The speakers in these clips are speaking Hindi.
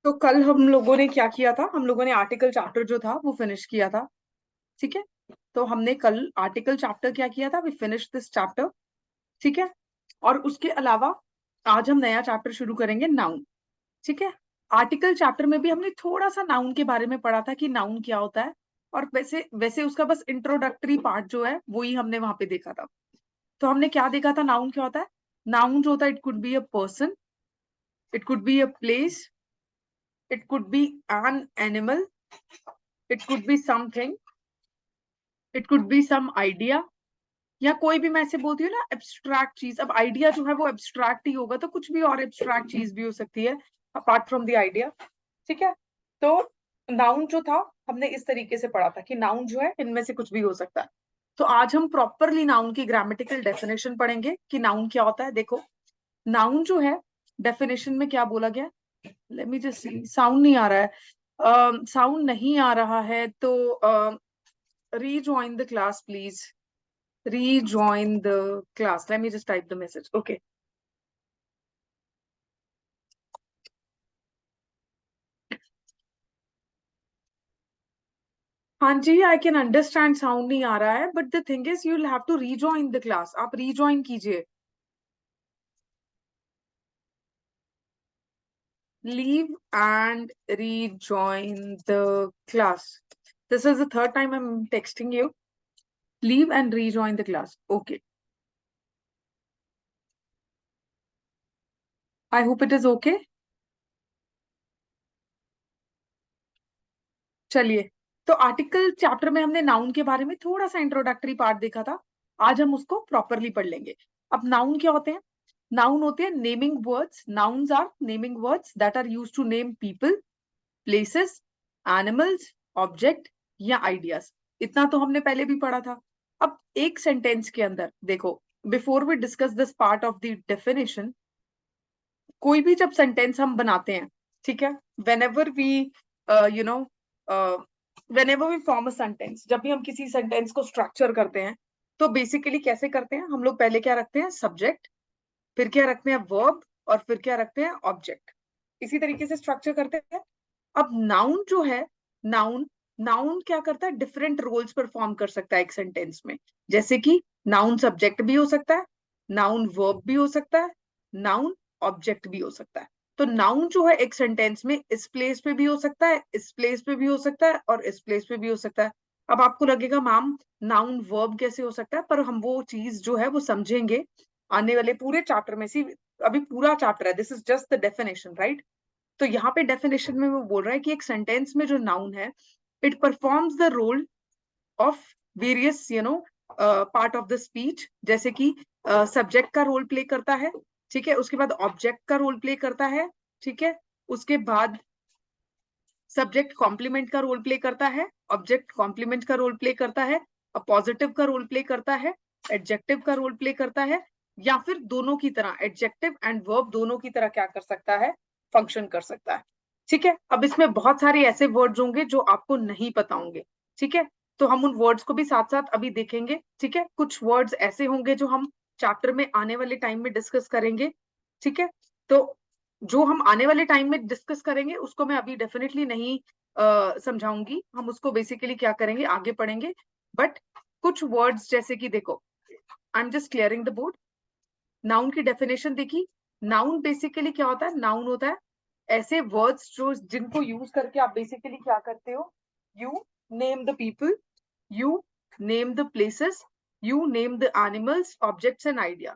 तो कल हम लोगों ने क्या किया था, हम लोगों ने आर्टिकल चैप्टर जो था वो फिनिश किया था। ठीक है। तो हमने कल आर्टिकल चैप्टर क्या किया था, वी फिनिश दिस चैप्टर। ठीक है। और उसके अलावा आज हम नया चैप्टर शुरू करेंगे, नाउन। ठीक है। आर्टिकल चैप्टर में भी हमने थोड़ा सा नाउन के बारे में पढ़ा था कि नाउन क्या होता है। और वैसे वैसे उसका बस इंट्रोडक्टरी पार्ट जो है वो ही हमने वहां पे देखा था। तो हमने क्या देखा था, नाउन क्या होता है। नाउन जो होता है, it could be a person, it could be a place, it could be an animal, it could be something, it could be some idea, या कोई भी, मैं ऐसे बोलती हूँ ना, एब्स्ट्रैक्ट चीज। अब आइडिया जो है वो एब्स्ट्रैक्ट ही होगा, तो कुछ भी और एब्स्ट्रैक्ट चीज भी हो सकती है अपार्ट फ्रॉम द आइडिया। ठीक है। तो नाउन जो था, हमने इस तरीके से पढ़ा था कि नाउन जो है इनमें से कुछ भी हो सकता है। तो आज हम प्रॉपरली नाउन की ग्रामेटिकल डेफिनेशन पढ़ेंगे कि नाउन क्या होता है। देखो, नाउन जो है, डेफिनेशन में क्या बोला गया, late me just see, sound नहीं आ रहा है, साउंड नहीं आ रहा है तो rejoin the class please, rejoin the class, let me just type the message, okay। हाँ जी, आई कैन अंडरस्टैंड साउंड नहीं आ रहा है, but the thing is you will have to rejoin the class, आप रीजॉइन कीजिए। Leave and rejoin the class, this is the third time I'm texting you, leave and rejoin the class, okay। I hope it is okay। चलिए, तो आर्टिकल चैप्टर में हमने नाउन के बारे में थोड़ा सा इंट्रोडक्टरी पार्ट देखा था। आज हम उसको प्रॉपरली पढ़ लेंगे। अब नाउन क्या होते हैं, नाउन होते हैं naming words, nouns are naming words that are used to name people, places, animals, object या आइडियाज। इतना तो हमने पहले भी पढ़ा था। अब एक सेंटेंस के अंदर देखो, before we discuss this part of the definition, कोई भी जब सेंटेंस हम बनाते हैं, ठीक है, whenever we you know whenever we form a sentence, जब भी हम किसी सेंटेंस को स्ट्रक्चर करते हैं, तो बेसिकली कैसे करते हैं हम लोग, पहले क्या रखते हैं, सब्जेक्ट, फिर क्या रखते हैं, वर्ब, और फिर क्या रखते हैं, ऑब्जेक्ट। इसी तरीके से स्ट्रक्चर करते हैं। अब नाउन जो है, नाउन नाउन क्या करता है, डिफरेंट रोल्स परफॉर्म कर सकता है एक सेंटेंस में। जैसे कि नाउन सब्जेक्ट भी हो सकता है, नाउन वर्ब भी हो सकता है, नाउन ऑब्जेक्ट भी हो सकता है। तो नाउन जो है एक सेंटेंस में इस प्लेस पे भी हो सकता है, इस प्लेस पे भी हो सकता है, और इस प्लेस पे भी हो सकता है। अब आपको लगेगा मैम नाउन वर्ब कैसे हो सकता है, पर हम वो चीज जो है वो समझेंगे आने वाले पूरे चैप्टर में। सी, अभी पूरा चैप्टर है, this is just the definition, right. तो यहाँ पे डेफिनेशन में वो बोल रहा है कि एक सेंटेंस में जो नाउन है, it performs the role of various part of the speech. जैसे कि सब्जेक्ट का रोल प्ले करता है, ठीक है, उसके बाद ऑब्जेक्ट का रोल प्ले करता है, ठीक है, उसके बाद सब्जेक्ट कॉम्प्लीमेंट का रोल प्ले करता है, ऑब्जेक्ट कॉम्प्लीमेंट का रोल प्ले करता है, पॉजिटिव का रोल प्ले करता है, एडजेक्टिव का रोल प्ले करता है, या फिर दोनों की तरह, एडजेक्टिव एंड वर्ब दोनों की तरह क्या कर सकता है, फंक्शन कर सकता है। ठीक है। अब इसमें बहुत सारे ऐसे वर्ड्स होंगे जो आपको नहीं पता होंगे, ठीक है, तो हम उन वर्ड्स को भी साथ साथ अभी देखेंगे। ठीक है, कुछ वर्ड्स ऐसे होंगे जो हम चैप्टर में आने वाले टाइम में डिस्कस करेंगे। ठीक है। तो जो हम आने वाले टाइम में डिस्कस करेंगे उसको मैं अभी डेफिनेटली नहीं समझाऊंगी, हम उसको बेसिकली क्या करेंगे, आगे पढ़ेंगे। बट कुछ वर्ड्स जैसे कि देखो, I am just clearing the board. Noun की डेफिनेशन देखी, नाउन बेसिकली क्या होता है, नाउन होता है ऐसे वर्ड्स जो जिनको यूज करके आप बेसिकली क्या करते हो, you name the people, you name the places, you name the animals, objects and idea.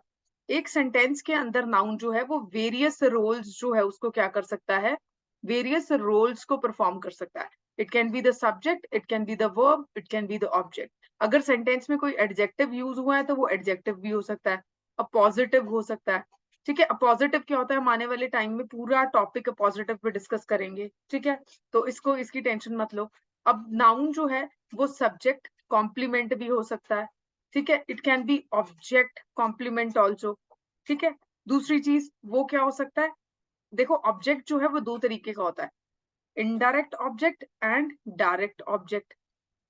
एक सेंटेंस के अंदर नाउन जो है वो वेरियस रोल्स जो है उसको क्या कर सकता है, वेरियस रोल्स को परफॉर्म कर सकता है। It can be the subject, it can be the verb, it can be the object. अगर सेंटेंस में कोई एडजेक्टिव यूज हुआ है तो वो एडजेक्टिव भी हो सकता है, अब पॉजिटिव हो सकता है। ठीक है, पॉजिटिव क्या होता है, हम आने वाले टाइम में पूरा टॉपिक पॉजिटिव पे डिस्कस करेंगे। ठीक है, तो इसको, इसकी टेंशन मत लो। अब नाउन जो है वो सब्जेक्ट कॉम्प्लीमेंट भी हो सकता है, ठीक है, it can be object complement also. ठीक है, दूसरी चीज वो क्या हो सकता है, देखो ऑब्जेक्ट जो है वो दो तरीके का होता है, indirect object and direct object.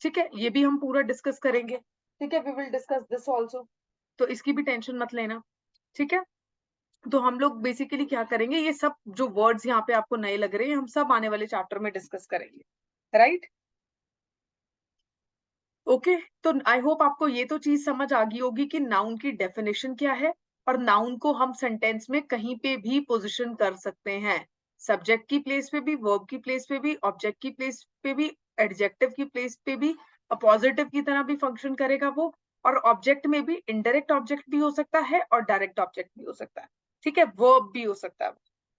ठीक है, ये भी हम पूरा डिस्कस करेंगे। ठीक है, we will discuss this also, तो इसकी भी टेंशन मत लेना। ठीक है, तो हम लोग बेसिकली क्या करेंगे, ये सब जो वर्ड्स यहाँ पे आपको नए लग रहे हैं हम सब आने वाले चैप्टर में डिस्कस करेंगे, राइट? ओके, तो आई होप आपको ये तो चीज समझ आ गई होगी कि नाउन की डेफिनेशन क्या है, और नाउन को हम सेंटेंस में कहीं पे भी पोजीशन कर सकते हैं, सब्जेक्ट की प्लेस पे भी, वर्ब की प्लेस पे भी, ऑब्जेक्ट की प्लेस पे भी, एडजेक्टिव की प्लेस पे भी, अपोजिटिव की तरह भी फंक्शन करेगा वो, और ऑब्जेक्ट में भी इनडायरेक्ट ऑब्जेक्ट भी हो सकता है और डायरेक्ट ऑब्जेक्ट भी हो सकता है, ठीक है, वर्ब भी हो सकता है,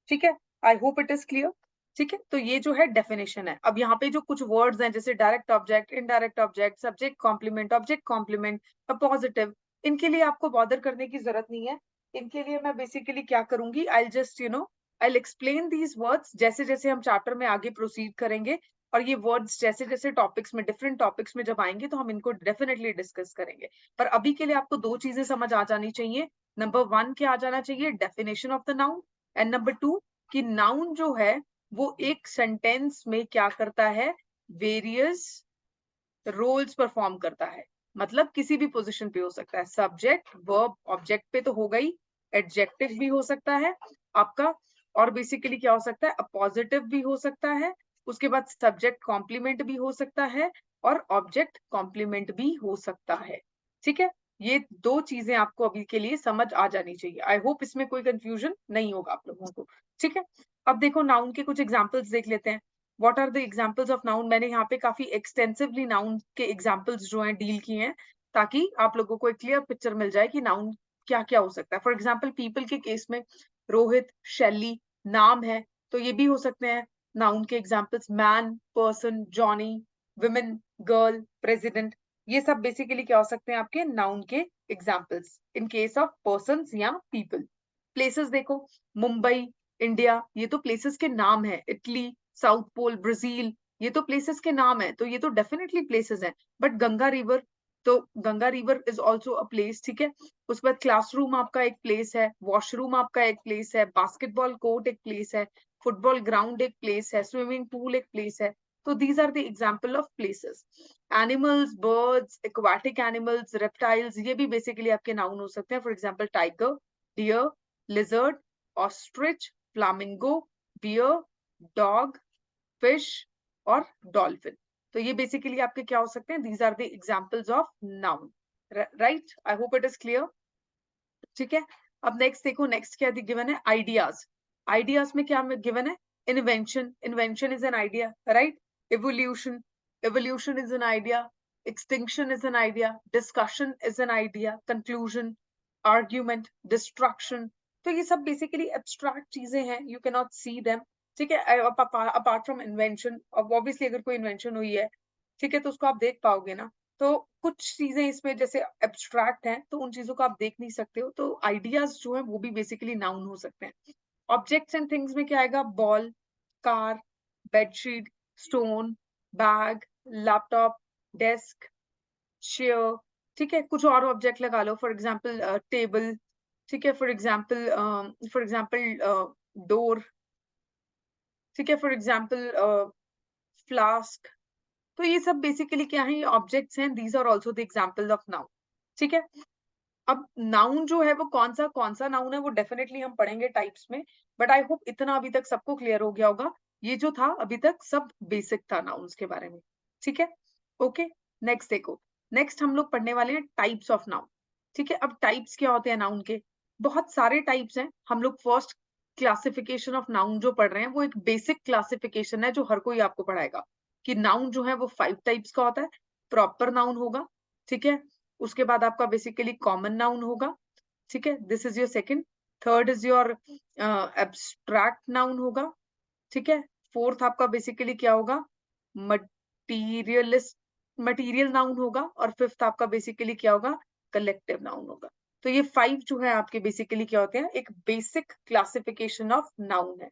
ठीक है। I hope it is clear. ठीक है, तो ये जो है डेफिनेशन है। अब यहाँ पे जो कुछ वर्ड्स हैं जैसे direct object, indirect object, subject complement, object complement, positive, इनके लिए आपको बॉदर करने की जरूरत नहीं है। इनके लिए मैं बेसिकली क्या करूंगी, I just I explain these words जैसे जैसे हम चैप्टर में आगे प्रोसीड करेंगे, और ये वर्ड्स जैसे जैसे टॉपिक्स में, डिफरेंट टॉपिक्स में जब आएंगे तो हम इनको डेफिनेटली डिस्कस करेंगे। पर अभी के लिए आपको दो चीजें समझ आ जानी चाहिए। नंबर वन क्या आ जाना चाहिए, definition of the noun, and number two कि नाउन जो है वो एक सेंटेंस में क्या करता है, वेरियस रोल्स परफॉर्म करता है। मतलब किसी भी पोजीशन पे हो सकता है, सब्जेक्ट, वर्ब, ऑब्जेक्ट पे तो होगा ही, एडजेक्टिव भी हो सकता है आपका, और बेसिकली क्या हो सकता है, अपोजिटिव भी हो सकता है, उसके बाद सब्जेक्ट कॉम्प्लीमेंट भी हो सकता है, और ऑब्जेक्ट कॉम्प्लीमेंट भी हो सकता है। ठीक है, ये दो चीजें आपको अभी के लिए समझ आ जानी चाहिए। आई होप इसमें कोई कंफ्यूजन नहीं होगा आप लोगों को। ठीक है, अब देखो नाउन के कुछ एग्जाम्पल्स देख लेते हैं। What are the examples of noun. मैंने यहाँ पे काफी एक्सटेंसिवली नाउन के एग्जाम्पल्स जो हैं डील किए हैं, ताकि आप लोगों को एक क्लियर पिक्चर मिल जाए कि नाउन क्या क्या हो सकता है। फॉर एग्जाम्पल पीपल के केस में रोहित, शैली नाम है, तो ये भी हो सकते हैं नाउन के examples. Man, person, Johnny, women, girl, president, ये सब बेसिकली क्या हो सकते हैं आपके नाउन के examples in case of person या पीपल। प्लेसेस देखो, मुंबई, इंडिया, ये तो प्लेसेस के नाम है। इटली, साउथ पोल, ब्राजील, ये तो प्लेसेस के नाम है, तो ये तो डेफिनेटली प्लेसेस हैं। बट गंगा रिवर, तो Ganga river is also a place, ठीक है। उसके बाद क्लासरूम आपका एक प्लेस है, वॉशरूम आपका एक प्लेस है, बास्केटबॉल कोर्ट एक प्लेस है, फुटबॉल ग्राउंड एक प्लेस है, स्विमिंग पूल एक प्लेस है। तो these are the example of places. Animals, birds, aquatic animals, reptiles, ये भी बेसिकली आपके नाउन हो सकते हैं। For example tiger, deer, lizard, ostrich, flamingo, bear, dog, fish और डॉल्फिन। तो ये बेसिकली आपके क्या हो सकते हैं, these are the examples of noun, right? I hope it is clear. ठीक है, अब नेक्स्ट देखो, नेक्स्ट क्या गिवन है, आइडियाज। आइडियाज में क्या गिवन है, invention, invention is an idea, right? Evolution, evolution is an idea, extinction is an idea, discussion is an idea, conclusion, argument, destruction. तो ये सब बेसिकली एब्स्ट्रैक्ट चीजें हैं, you can not see them. ठीक है, अपार्ट फ्रॉम इन्वेंशन, ऑब्वियसली अगर कोई इन्वेंशन हुई है, ठीक है, तो उसको आप देख पाओगे ना। तो कुछ चीजें इसमें जैसे एब्स्ट्रैक्ट हैं, तो उन चीजों को आप देख नहीं सकते हो, तो आइडियाज जो है वो भी बेसिकली नाउन हो सकते हैं। ऑब्जेक्ट्स एंड थिंग्स में क्या आएगा, ball, car, bedsheet, stone, bag, laptop, desk, chair. ठीक है, कुछ और ऑब्जेक्ट लगा लो, फॉर एग्जाम्पल टेबल, ठीक है, फॉर एग्जाम्पल डोर, ठीक है, फॉर एग्जाम्पल फ्लास्क। तो ये सब बेसिकली क्या है, ऑब्जेक्ट्स हैं, these are also the example of noun. ठीक है, अब नाउन जो है वो कौन सा नाउन है वो डेफिनेटली हम पढ़ेंगे टाइप्स में, बट आई होप इतना अभी तक सबको क्लियर हो गया होगा। ये जो था अभी तक सब बेसिक था नाउन्स के बारे में। ठीक है, ओके, नेक्स्ट देखो, नेक्स्ट हम लोग पढ़ने वाले हैं टाइप्स ऑफ नाउन। ठीक है, अब टाइप्स क्या होते हैं नाउन के, बहुत सारे टाइप्स हैं। हम लोग फर्स्ट क्लासिफिकेशन ऑफ नाउन जो पढ़ रहे हैं वो एक बेसिक क्लासिफिकेशन है जो हर कोई आपको पढ़ाएगा, कि नाउन जो है वो 5 टाइप्स का होता है। प्रॉपर नाउन होगा, ठीक है, उसके बाद आपका बेसिकली कॉमन नाउन होगा, ठीक है, this is your second. Third is your abstract noun होगा, ठीक है। फोर्थ आपका बेसिकली क्या होगा, मटीरियलिस्ट मटीरियल नाउन होगा, और फिफ्थ आपका बेसिकली क्या होगा, कलेक्टिव नाउन होगा। तो ये 5 जो है आपके बेसिकली क्या होते हैं, एक बेसिक क्लासिफिकेशन ऑफ नाउन है।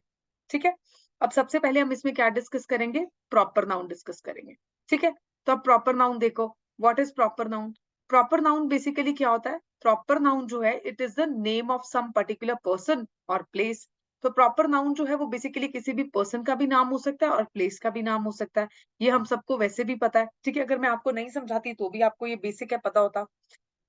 ठीक है, अब सबसे पहले हम इसमें क्या डिस्कस करेंगे, प्रॉपर नाउन डिस्कस करेंगे। ठीक है, तो अब प्रॉपर नाउन देखो, what is proper noun. Proper noun basically क्या होता है, प्रॉपर नाउन जो है it is the name of some particular person और प्लेस। तो प्रॉपर नाउन जो है वो बेसिकली किसी भी पर्सन का भी नाम हो सकता है और प्लेस का भी नाम हो सकता है। ये हम सबको वैसे भी पता है, ठीक है, अगर मैं आपको नहीं समझाती तो भी आपको ये बेसिक है, पता होता।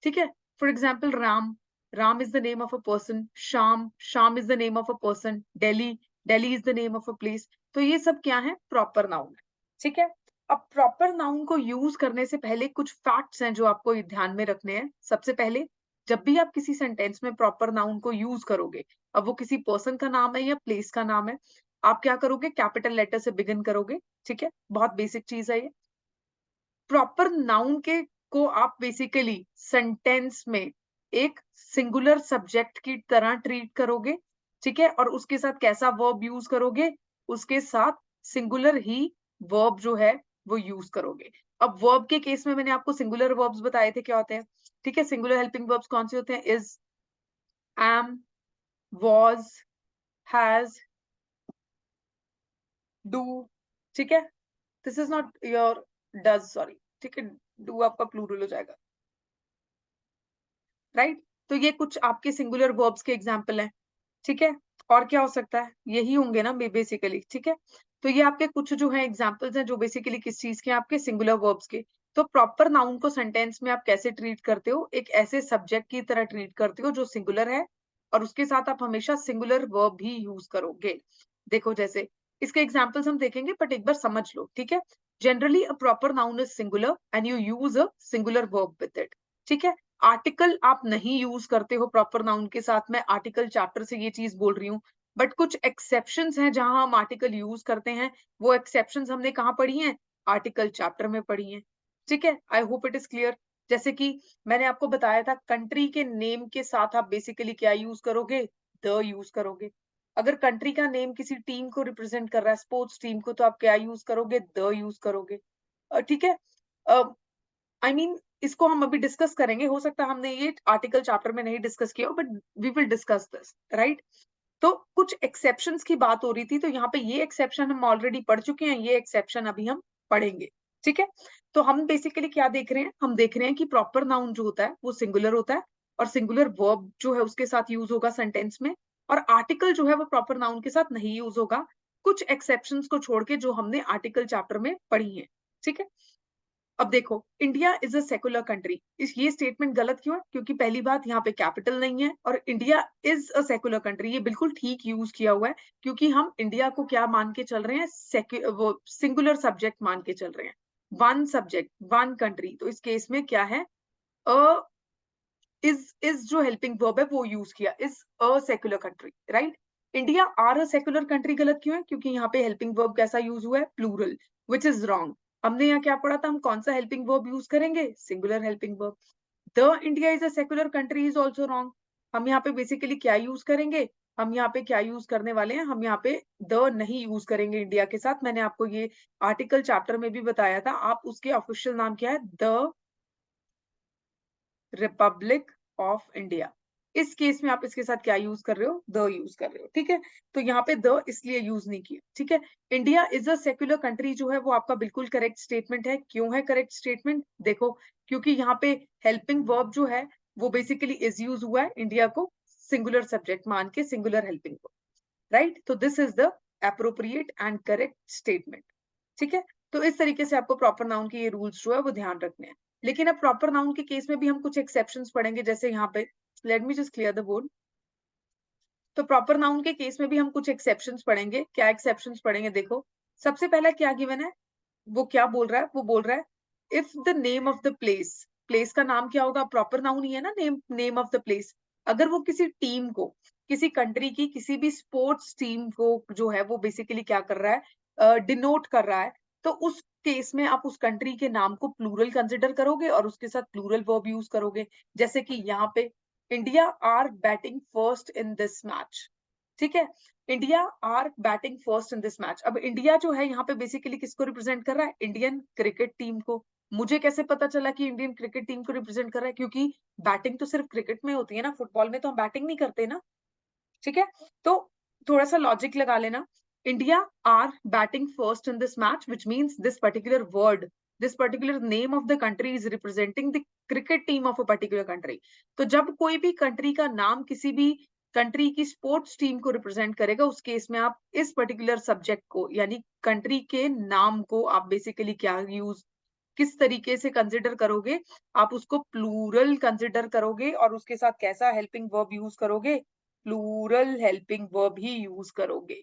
ठीक है, for example Ram, Ram is the name of a person. Sham is the name of a person. Delhi is the name of a place. तो ये सब क्या है? प्रॉपर नाउन है. ठीक है. अब प्रॉपर नाउन को यूज करने से पहले कुछ फैक्ट्स हैं जो आपको ध्यान में रखने हैं. सबसे पहले, जब भी आप किसी सेंटेंस में प्रॉपर नाउन को यूज करोगे, अब वो किसी पर्सन का नाम है या प्लेस का नाम है, आप क्या करोगे? कैपिटल लेटर से बिगिन करोगे. ठीक है, बहुत बेसिक चीज है ये. प्रॉपर नाउन के को आप बेसिकली सेंटेंस में एक सिंगुलर सब्जेक्ट की तरह ट्रीट करोगे. ठीक है, और उसके साथ कैसा वर्ब यूज करोगे? उसके साथ सिंगुलर ही वर्ब जो है वो यूज करोगे. अब वर्ब के केस में मैंने आपको सिंगुलर वर्ब्स बताए थे क्या होते हैं. ठीक है, सिंगुलर हेल्पिंग वर्ब्स कौन से होते हैं? Is, am, was, has, do. ठीक है, this is not your does, sorry. ठीक है, डू आपका प्लूरल हो जाएगा. राइट, तो ये कुछ आपके सिंगुलर वर्ब्स के एग्जाम्पल हैं. ठीक है, और क्या हो सकता है? यही होंगे ना बेसिकली. ठीक है, तो ये आपके कुछ जो है एग्जाम्पल्स हैं जो बेसिकली किस चीज के? आपके सिंगुलर वर्ब्स के. तो प्रॉपर नाउन को सेंटेंस में आप कैसे ट्रीट करते हो? एक ऐसे सब्जेक्ट की तरह ट्रीट करते हो जो सिंगुलर है, और उसके साथ आप हमेशा सिंगुलर वर्ब भी यूज करोगे. देखो, जैसे इसके एग्जाम्पल्स हम देखेंगे, बट एक बार समझ लो. ठीक है, generally a proper noun is singular and you use a singular verb with it. ठीक है, आर्टिकल आप नहीं यूज करते हो प्रॉपर नाउन के साथ. मैं आर्टिकल चैप्टर से ये चीज बोल रही हूँ, बट कुछ एक्सेप्शंस हैं जहां हम आर्टिकल यूज करते हैं. वो एक्सेप्शंस हमने कहाँ पढ़ी हैं? आर्टिकल चैप्टर में पढ़ी हैं. ठीक है, I hope it is clear. जैसे कि मैंने आपको बताया था, कंट्री के नेम के साथ आप बेसिकली क्या यूज करोगे? द यूज करोगे. अगर कंट्री का नेम किसी टीम को रिप्रेजेंट कर रहा है, स्पोर्ट्स टीम को, तो आप क्या यूज करोगे? द यूज करोगे. ठीक है, आई मीन इसको हम अभी डिस्कस करेंगे. हो सकता है हमने ये आर्टिकल चैप्टर में नहीं डिस्कस किया, but we will discuss this. Right, तो कुछ एक्सेप्शंस की बात हो रही थी, तो यहाँ पे ये एक्सेप्शन हम ऑलरेडी पढ़ चुके हैं, ये एक्सेप्शन अभी हम पढ़ेंगे. ठीक है, तो हम बेसिकली क्या देख रहे हैं? हम देख रहे हैं कि प्रॉपर नाउन जो होता है वो सिंगुलर होता है, और सिंगुलर वर्ब जो है उसके साथ यूज होगा सेंटेंस में, और आर्टिकल जो है वो प्रॉपर नाउन के साथ नहीं यूज होगा, कुछ एक्सेप्शंस को छोड़ के जो हमने आर्टिकल चैप्टर में पढ़ी है. ठीक है, अब देखो, India is a secular country. इस ये स्टेटमेंट गलत क्यों है? क्योंकि पहली बात, यहाँ पे कैपिटल नहीं है, और India is a secular country ये बिल्कुल ठीक यूज किया हुआ है, क्योंकि हम इंडिया को क्या मान के चल रहे हैं? वो सिंगुलर सब्जेक्ट मान के चल रहे हैं. One subject, one country. तो इस केस में क्या है? अ इज जो हेल्पिंग वर्ब है वो यूज किया, is a secular country. Right, India are a secular country गलत क्यों है? क्योंकि यहाँ पे हेल्पिंग वर्ब कैसा यूज हुआ है? Plural, which is wrong. हमने यहाँ क्या पढ़ा था? हम कौन सा हेल्पिंग वर्ब यूज करेंगे? Singular helping verb. The India is a secular country is also wrong. हम यहाँ पे बेसिकली क्या यूज करेंगे? हम यहाँ पे क्या यूज करने वाले हैं? हम यहाँ पे द नहीं यूज करेंगे इंडिया के साथ. मैंने आपको ये आर्टिकल चैप्टर में भी बताया था. आप उसके ऑफिशियल नाम क्या है? The Republic of India. इस केस में आप इसके साथ क्या यूज कर रहे हो? द यूज कर रहे हो. ठीक है, तो यहाँ पे द इसलिए यूज नहीं किया. ठीक है, India is a secular country जो है वो आपका बिल्कुल करेक्ट स्टेटमेंट है. क्यों है करेक्ट स्टेटमेंट? देखो, क्योंकि यहाँ पे हेल्पिंग वर्ब जो है वो बेसिकली इज यूज हुआ है इंडिया को सिंगुलर सब्जेक्ट मान के, सिंगुलर हेल्पिंग वर्ब. राइट, तो this is the appropriate and correct statement. ठीक है, तो इस तरीके से आपको प्रॉपर नाउन के ये रूल्स जो है वो ध्यान रखने हैं. लेकिन अब प्रॉपर नाउन के केस में भी हम कुछ एक्सेप्शंस पढ़ेंगे. जैसे यहाँ पे, late me just clear the board. तो प्रॉपर नाउन के केस में भी हम कुछ एक्सेप्शंस पढ़ेंगे. क्या एक्सेप्शंस पढ़ेंगे? देखो, सबसे पहला क्या गिवन है? वो क्या बोल रहा है? वो बोल रहा है, if the name of the place, place का नाम क्या होगा? प्रॉपर नाउन ही है ना, नेम ऑफ द प्लेस. अगर वो किसी टीम को, किसी कंट्री की किसी भी स्पोर्ट्स टीम को जो है वो बेसिकली क्या कर रहा है? डिनोट कर रहा है, तो उस केस में आप उस कंट्री के नाम को प्लूरल कंसिडर करोगे और उसके साथ प्लूरल वर्ब यूज करोगे. जैसे कि यहाँ पे, India are batting first in this match. ठीक है, India are batting first in this match. अब इंडिया जो है यहाँ पे बेसिकली किसको रिप्रेजेंट कर रहा है? इंडियन क्रिकेट टीम को. मुझे कैसे पता चला कि इंडियन क्रिकेट टीम को रिप्रेजेंट कर रहा है? क्योंकि बैटिंग तो सिर्फ क्रिकेट में होती है ना, फुटबॉल में तो हम बैटिंग नहीं करते ना. ठीक है, तो थोड़ा सा लॉजिक लगा लेना. India are batting first in this match, which means this particular word, this particular name of the country is representing the cricket team of a particular country. तो जब कोई भी कंट्री का नाम किसी भी कंट्री की स्पोर्ट्स टीम को रिप्रेजेंट करेगा, उस केस में आप इस पर्टिकुलर सब्जेक्ट को, यानी कंट्री के नाम को, आप बेसिकली क्या यूज किस तरीके से कंसिडर करोगे, आप उसको प्लूरल कंसिडर करोगे और उसके साथ कैसा हेल्पिंग वर्ब यूज करोगे, प्लूरल हेल्पिंग वर्ब ही यूज करोगे,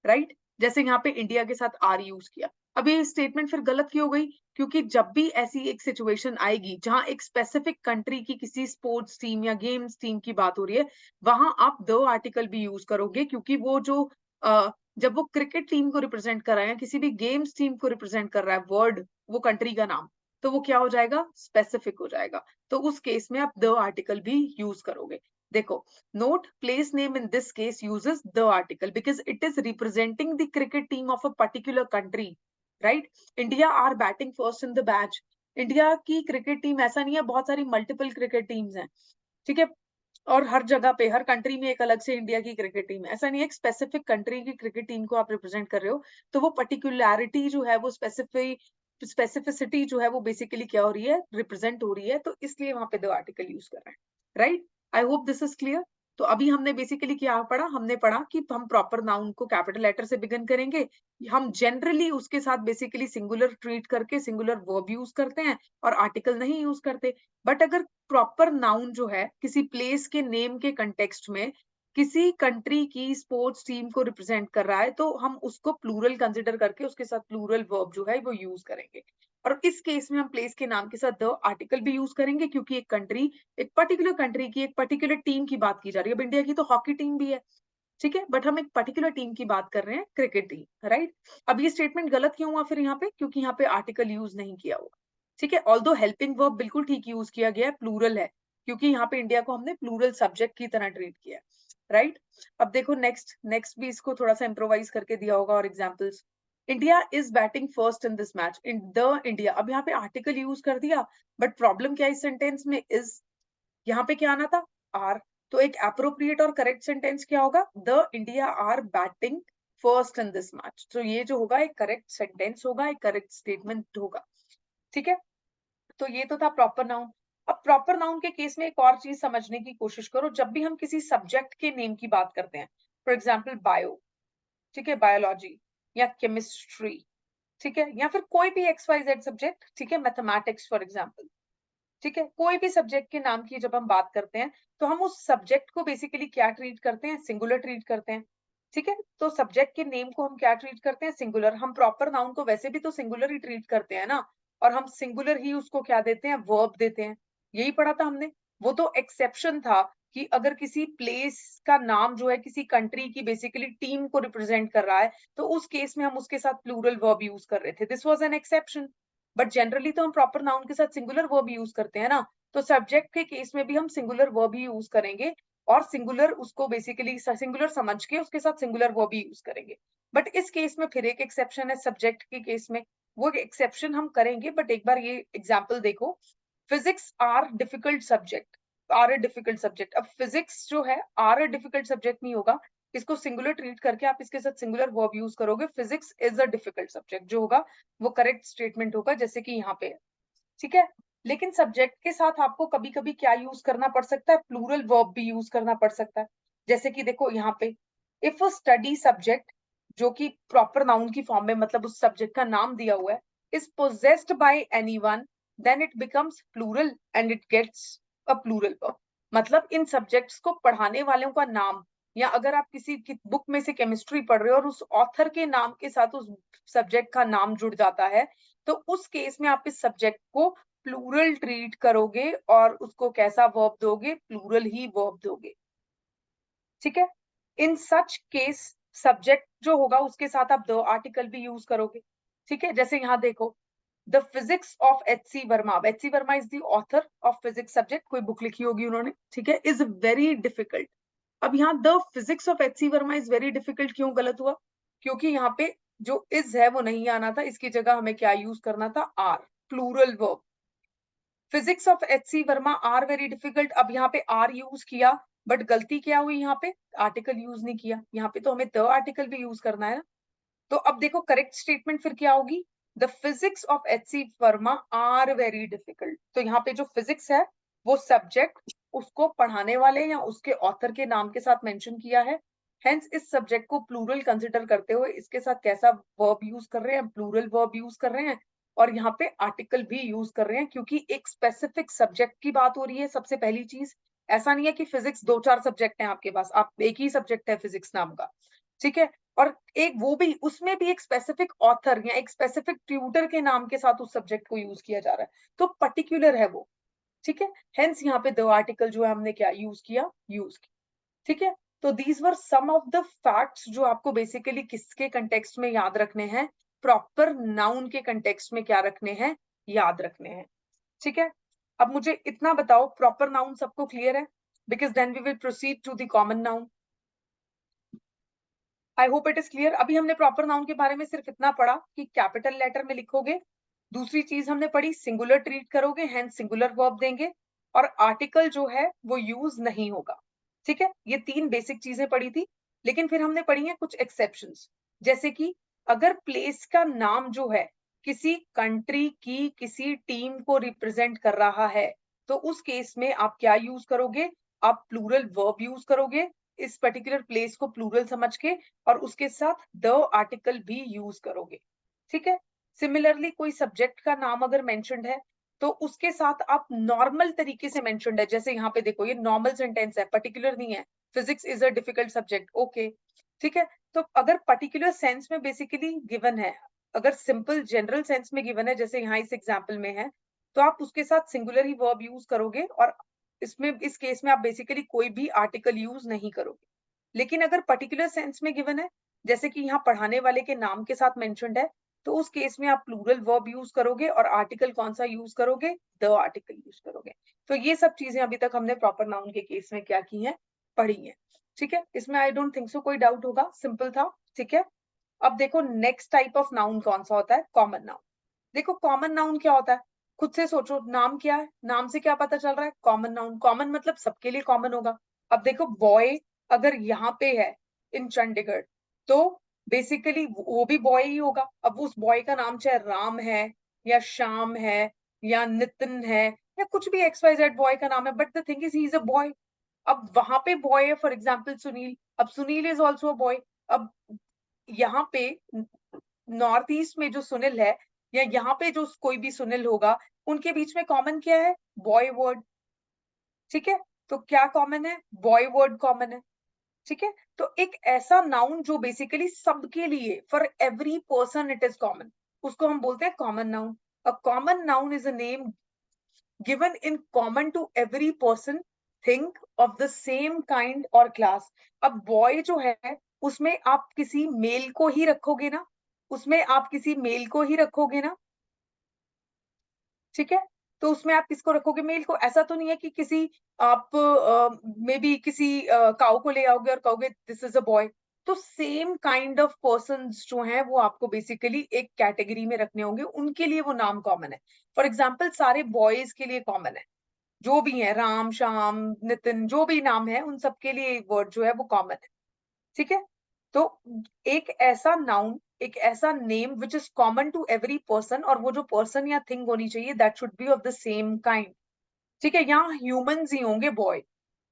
राइट? जैसे यहाँ पे इंडिया के साथ आर यूज किया। अब ये स्टेटमेंट फिर गलत क्यों हो गई? क्योंकि जब भी ऐसी एक सिचुएशन आएगी जहां एक स्पेसिफिक कंट्री की किसी स्पोर्ट्स टीम या गेम्स टीम की बात हो रही है, वहां आप द आर्टिकल भी यूज करोगे, क्योंकि वो जो जब वो क्रिकेट टीम को रिप्रेजेंट कर रहा है, किसी भी गेम्स टीम को रिप्रेजेंट कर रहा है वर्ड, वो कंट्री का नाम, तो वो क्या हो जाएगा, स्पेसिफिक हो जाएगा। तो उस केस में आप द आर्टिकल भी यूज करोगे। देखो, note, place name in this case uses the article because it is representing the cricket team of a particular country, right? India are batting first in the batch. India की क्रिकेट टीम ऐसा नहीं है, बहुत सारी मल्टीपल क्रिकेट टीम्स हैं, ठीक है? और हर जगह पे, हर कंट्री में एक अलग से इंडिया की क्रिकेट टीम है, ऐसा नहीं है। एक स्पेसिफिक कंट्री की क्रिकेट टीम को आप रिप्रेजेंट कर रहे हो, तो वो पर्टिकुलैरिटी जो है, वो स्पेसिफिसिटी जो है, वो बेसिकली क्या हो रही है, रिप्रेजेंट हो रही है, तो इसलिए वहां पे दो आर्टिकल यूज कर रहे हैं, right? I hope this is clear. तो अभी हमने बेसिकली क्या पढ़ा? हमने पढ़ा कि हम प्रॉपर नाउन को कैपिटल लेटर से बिगिन करेंगे, हम जनरली उसके साथ बेसिकली सिंगुलर ट्रीट करके सिंगुलर वर्ब यूज करते हैं और आर्टिकल नहीं यूज करते। बट अगर प्रॉपर नाउन जो है किसी प्लेस के नेम के कंटेक्स्ट में किसी कंट्री की स्पोर्ट्स टीम को रिप्रेजेंट कर रहा है, तो हम उसको प्लूरल कंसिडर करके उसके साथ प्लूरल वर्ब जो है वो यूज करेंगे। और इस केस में हम प्लेस के नाम के साथ द आर्टिकल भी यूज करेंगे, क्योंकि एक कंट्री, एक पर्टिकुलर कंट्री की एक पर्टिकुलर टीम की बात की जा रही है। अब इंडिया की तो हॉकी टीम भी है, ठीक है, बट हम एक पर्टिकुलर टीम की बात कर रहे हैं, क्रिकेट टीम, राइट? अब ये स्टेटमेंट गलत क्यों हुआ फिर यहाँ पे? क्योंकि यहाँ पे आर्टिकल यूज नहीं किया हुआ, ठीक है। ऑल्दो हेल्पिंग वर्ब बिल्कुल ठीक यूज किया गया है, प्लूरल है, क्योंकि यहाँ पे इंडिया को हमने प्लूरल सब्जेक्ट की तरह ट्रीट किया है, राइट? अब देखो नेक्स्ट भी इसको थोड़ा सा इम्प्रोवाइज करके दिया होगा और examples. India is batting first in this match, in the India. अब यहाँ पे आर्टिकल यूज कर दिया, बट प्रॉब्लम क्या है इस सेंटेंस में? इज, यहाँ पे क्या आना था? आर। तो एक एप्रोप्रिएट और करेक्ट सेंटेंस क्या होगा? The India are batting first in this match. तो ये जो होगा एक करेक्ट सेंटेंस होगा, एक करेक्ट स्टेटमेंट होगा, ठीक है। तो ये तो था प्रॉपर नाउन। अब प्रॉपर नाउन के केस में एक और चीज समझने की कोशिश करो। जब भी हम किसी सब्जेक्ट के नेम की बात करते हैं, फॉर एग्जाम्पल बायो, ठीक है, बायोलॉजी या केमिस्ट्री, ठीक है, या फिर कोई भी XYZ सब्जेक्ट, ठीक है, मैथमेटिक्स फॉर एग्जाम्पल, ठीक है, कोई भी सब्जेक्ट के नाम की जब हम बात करते हैं, तो हम उस सब्जेक्ट को बेसिकली क्या ट्रीट करते हैं? सिंगुलर ट्रीट करते हैं, ठीक है। तो सब्जेक्ट के नेम को हम क्या ट्रीट करते हैं? सिंगुलर। हम प्रॉपर नाउन को वैसे भी तो सिंगुलर ही ट्रीट करते हैं ना, और हम सिंगुलर ही उसको क्या देते हैं? वर्ब देते हैं। यही पढ़ा था हमने। वो तो एक्सेप्शन था कि अगर किसी प्लेस का नाम जो है किसी कंट्री की बेसिकली टीम को रिप्रेजेंट कर रहा है, तो उस केस में हम उसके साथ प्लूरल वर्ब यूज कर रहे थे, this was an exception. But generally तो हम प्रॉपर नाउन के साथ सिंगुलर वर्ब यूज करते हैं ना, तो सब्जेक्ट के केस में भी हम सिंगुलर वर्ब ही यूज करेंगे, और सिंगुलर उसको बेसिकली सिंगुलर समझ के उसके साथ सिंगुलर वर्ब ही यूज करेंगे। बट इस केस में फिर एक एक्सेप्शन है सब्जेक्ट के केस में, वो एक्सेप्शन हम करेंगे, बट एक बार ये एग्जाम्पल देखो। Physics are difficult subject, are a difficult subject. अब फिजिक्स जो है आर ए डिफिकल्ट सब्जेक्ट नहीं होगा, इसको सिंगुलर ट्रीट करके आप इसके साथ सिंगुलर वर्ब यूज करोगे, physics is a difficult subject, जो होगा वो करेक्ट स्टेटमेंट होगा, जैसे कि यहाँ पे, ठीक है। लेकिन सब्जेक्ट के साथ आपको कभी कभी क्या यूज करना पड़ सकता है? प्लूरल वर्ब भी यूज करना पड़ सकता है। जैसे कि देखो यहाँ पे, इफ अ स्टडी सब्जेक्ट, जो कि प्रॉपर नाउन की फॉर्म में, मतलब उस सब्जेक्ट का नाम दिया हुआ है, is possessed by anyone, then it becomes plural and it gets a plural verb. मतलब इन सब्जेक्ट्स को पढ़ाने वालों का नाम, या अगर आप किसी की बुक में से केमिस्ट्री पढ़ रहे हो और उस ऑथर के नाम के साथ उस सब्जेक्ट का नाम जुड़ जाता है, तो उस केस में आप इस सब्जेक्ट को प्लूरल ट्रीट करोगे और उसको कैसा वर्ब दोगे? प्लूरल ही वर्ब दोगे, ठीक है। इन सच केस सब्जेक्ट जो होगा उसके साथ आप द आर्टिकल भी यूज करोगे, ठीक है। जैसे यहाँ देखो, the physics of HC Verma, HC Verma is the author of physics subject, कोई बुक लिखी होगी उन्होंने, ठीक है, इज वेरी डिफिकल्ट। अब यहाँ the physics of HC Verma is very difficult क्यों गलत हुआ? क्योंकि यहाँ पे जो इज है वो नहीं आना था, इसकी जगह हमें क्या यूज करना था? Are, plural verb. Physics of HC Verma are very difficult, अब यहाँ पे आर यूज किया, बट गलती क्या हुई? यहाँ पे आर्टिकल यूज नहीं किया, यहाँ पे तो हमें द आर्टिकल भी यूज करना है ना। तो अब देखो करेक्ट स्टेटमेंट फिर क्या होगी? The physics of HC Verma are very difficult. तो यहाँ पे जो फिजिक्स है वो सब्जेक्ट उसको पढ़ाने वाले या उसके ऑथर के नाम के साथ मेंशन किया है, हेंस इस सब्जेक्ट को प्लूरल कंसिडर करते हुए इसके साथ कैसा वर्ब यूज कर रहे हैं? प्लूरल वर्ब यूज कर रहे हैं, और यहाँ पे आर्टिकल भी यूज कर रहे हैं, क्योंकि एक स्पेसिफिक सब्जेक्ट की बात हो रही है। सबसे पहली चीज, ऐसा नहीं है कि फिजिक्स 2-4 सब्जेक्ट हैं आपके पास, आप एक ही सब्जेक्ट है फिजिक्स नाम का, ठीक है। और एक वो भी, उसमें भी एक स्पेसिफिक ऑथर या एक स्पेसिफिक ट्यूटर के नाम के साथ उस सब्जेक्ट को यूज किया जा रहा है, तो पर्टिकुलर है वो, ठीक है। हेंस यहाँ पे द आर्टिकल जो है हमने क्या यूज किया, ठीक है। तो these were some of the facts जो आपको बेसिकली किसके कंटेक्स्ट में याद रखने हैं, प्रॉपर नाउन के कंटेक्स्ट में क्या रखने हैं, याद रखने हैं, ठीक है। अब मुझे इतना बताओ, प्रॉपर नाउन सबको क्लियर है? Because then we will proceed to the common noun. I hope it is clear. अभी हमने प्रॉपर नाउन के बारे में सिर्फ इतना पढ़ा कि कैपिटल लेटर में लिखोगे, दूसरी चीज हमने पढ़ी सिंगुलर ट्रीट करोगे, हेंस सिंगुलर वर्ब देंगे, और आर्टिकल जो है वो यूज नहीं होगा, ठीक है। ये 3 बेसिक चीजें पढ़ी थी, लेकिन फिर हमने पढ़ी है कुछ एक्सेप्शंस, जैसे कि अगर प्लेस का नाम जो है किसी कंट्री की किसी टीम को रिप्रेजेंट कर रहा है, तो उस केस में आप क्या यूज करोगे, आप प्लूरल वर्ब यूज करोगे, इस पर्टिकुलर प्लेस को प्लूरल समझ के, और उसके साथ द आर्टिकल भी यूज करोगे, ठीक है। सिमिलरली कोई सब्जेक्ट का नाम अगर मेंशन्ड है, तो उसके साथ आप नॉर्मल तरीके से मेंशन्ड है, जैसे यहाँ पे देखो ये नॉर्मल सेंटेंस है, पर्टिकुलर नहीं है, physics is a difficult subject, okay, ठीक है। तो अगर पर्टिकुलर सेंस में बेसिकली गिवन है, अगर सिंपल जनरल सेंस में गिवन है, जैसे यहाँ इस एग्जाम्पल में है, तो आप उसके साथ सिंगुलर ही वर्ब यूज करोगे, और इसमें इस केस में आप बेसिकली कोई भी आर्टिकल यूज नहीं करोगे। लेकिन अगर पर्टिकुलर सेंस में गिवन है, जैसे कि यहाँ पढ़ाने वाले के नाम के साथ मेंशन्ड है, तो उस केस में आप प्लूरल वर्ब यूज करोगे, और आर्टिकल कौन सा यूज करोगे, द आर्टिकल यूज करोगे। तो ये सब चीजें अभी तक हमने प्रॉपर नाउन के केस में क्या की हैं, पढ़ी हैं, ठीक है। इसमें आई डोंट थिंक सो कोई डाउट होगा, सिंपल था, ठीक है। अब देखो नेक्स्ट टाइप ऑफ नाउन कौन सा होता है, कॉमन नाउन। देखो कॉमन नाउन क्या होता है, खुद से सोचो, नाम क्या है, नाम से क्या पता चल रहा है, कॉमन नाउन, कॉमन मतलब सबके लिए कॉमन होगा। अब देखो बॉय अगर यहाँ पे है इन चंडीगढ़, तो बेसिकली वो भी बॉय ही होगा। अब उस बॉय का नाम चाहे राम है, या श्याम है, या नितिन है, या कुछ भी XYZ बॉय का नाम है, but the thing is he is a boy. अब वहां पे बॉय है, फॉर एग्जाम्पल सुनील, अब Sunil is also a boy. अब यहाँ पे नॉर्थ ईस्ट में जो सुनील है, या यहाँ पे जो कोई भी सुनील होगा, उनके बीच में कॉमन क्या है, बॉय वर्ड, ठीक है। तो क्या कॉमन है, बॉय वर्ड कॉमन है, ठीक है। तो एक ऐसा नाउन जो बेसिकली सबके लिए, for every person it is common, उसको हम बोलते हैं common noun. A common noun is a name given in common to every person, thing of the same kind और क्लास। अब बॉय जो है, उसमें आप किसी मेल को ही रखोगे ना, उसमें आप किसी मेल को ही रखोगे ना, ठीक है। तो उसमें आप किसको रखोगे, मेल को। ऐसा तो नहीं है कि किसी आप मे बी किसी काउ को ले आओगे और कहोगे दिस इज अ बॉय। तो सेम काइंड ऑफ पर्संस जो हैं वो आपको बेसिकली एक कैटेगरी में रखने होंगे, उनके लिए वो नाम कॉमन है। फॉर एग्जाम्पल सारे बॉयज के लिए कॉमन है, जो भी है, राम श्याम नितिन, जो भी नाम है, उन सबके लिए वर्ड जो है वो कॉमन है, ठीक है। तो एक ऐसा नाउन, एक ऐसा name which is common to every person, और वो जो पर्सन या थिंग होनी चाहिए that should be of the same kind, ठीक है। यहाँ ह्यूमंस ही होंगे बॉय,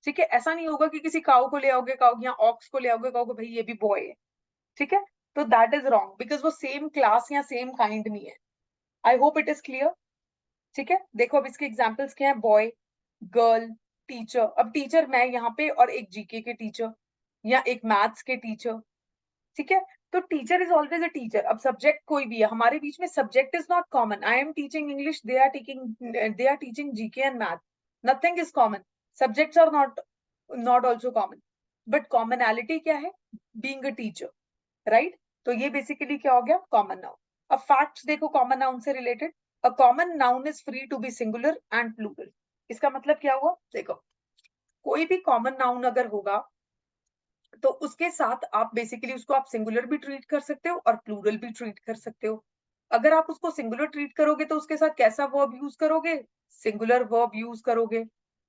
ठीक है। ऐसा नहीं होगा कि किसी काउ को ले आओगे, काउ यहाँ ऑक्स को ले आओगे, कहोगे भाई ये भी बॉय है, ठीक है। तो दैट इज रॉन्ग, बिकॉज वो सेम क्लास या सेम काइंड नहीं है। I hope it is clear, ठीक है। देखो अब इसके एग्जाम्पल्स क्या है, बॉय, गर्ल, टीचर। अब टीचर मैं यहाँ पे, और एक जीके के टीचर, या एक मैथ्स के टीचर, ठीक है। तो teacher is always a teacher. अब सब्जेक्ट कोई भी है, हमारे बीच में subject is not common. I am teaching English, they are teaching GK and math, nothing is common. Subjects are not also common, but commonality क्या है, बीइंग अ टीचर, राइट। तो ये बेसिकली क्या हो गया, कॉमन नाउन। अब फैक्ट्स देखो कॉमन नाउन से related, a common noun is free to be singular and plural. इसका मतलब क्या हुआ, देखो कोई भी कॉमन नाउन अगर होगा, तो उसके साथ आप बेसिकली उसको आप सिंगुलर भी ट्रीट कर सकते हो और प्लूरल भी ट्रीट कर सकते हो। अगर आप उसको सिंगुलर ट्रीट करोगे तो उसके साथ कैसा वर्ब यूज करोगे, सिंगुलर वर्ब यूज करोगे।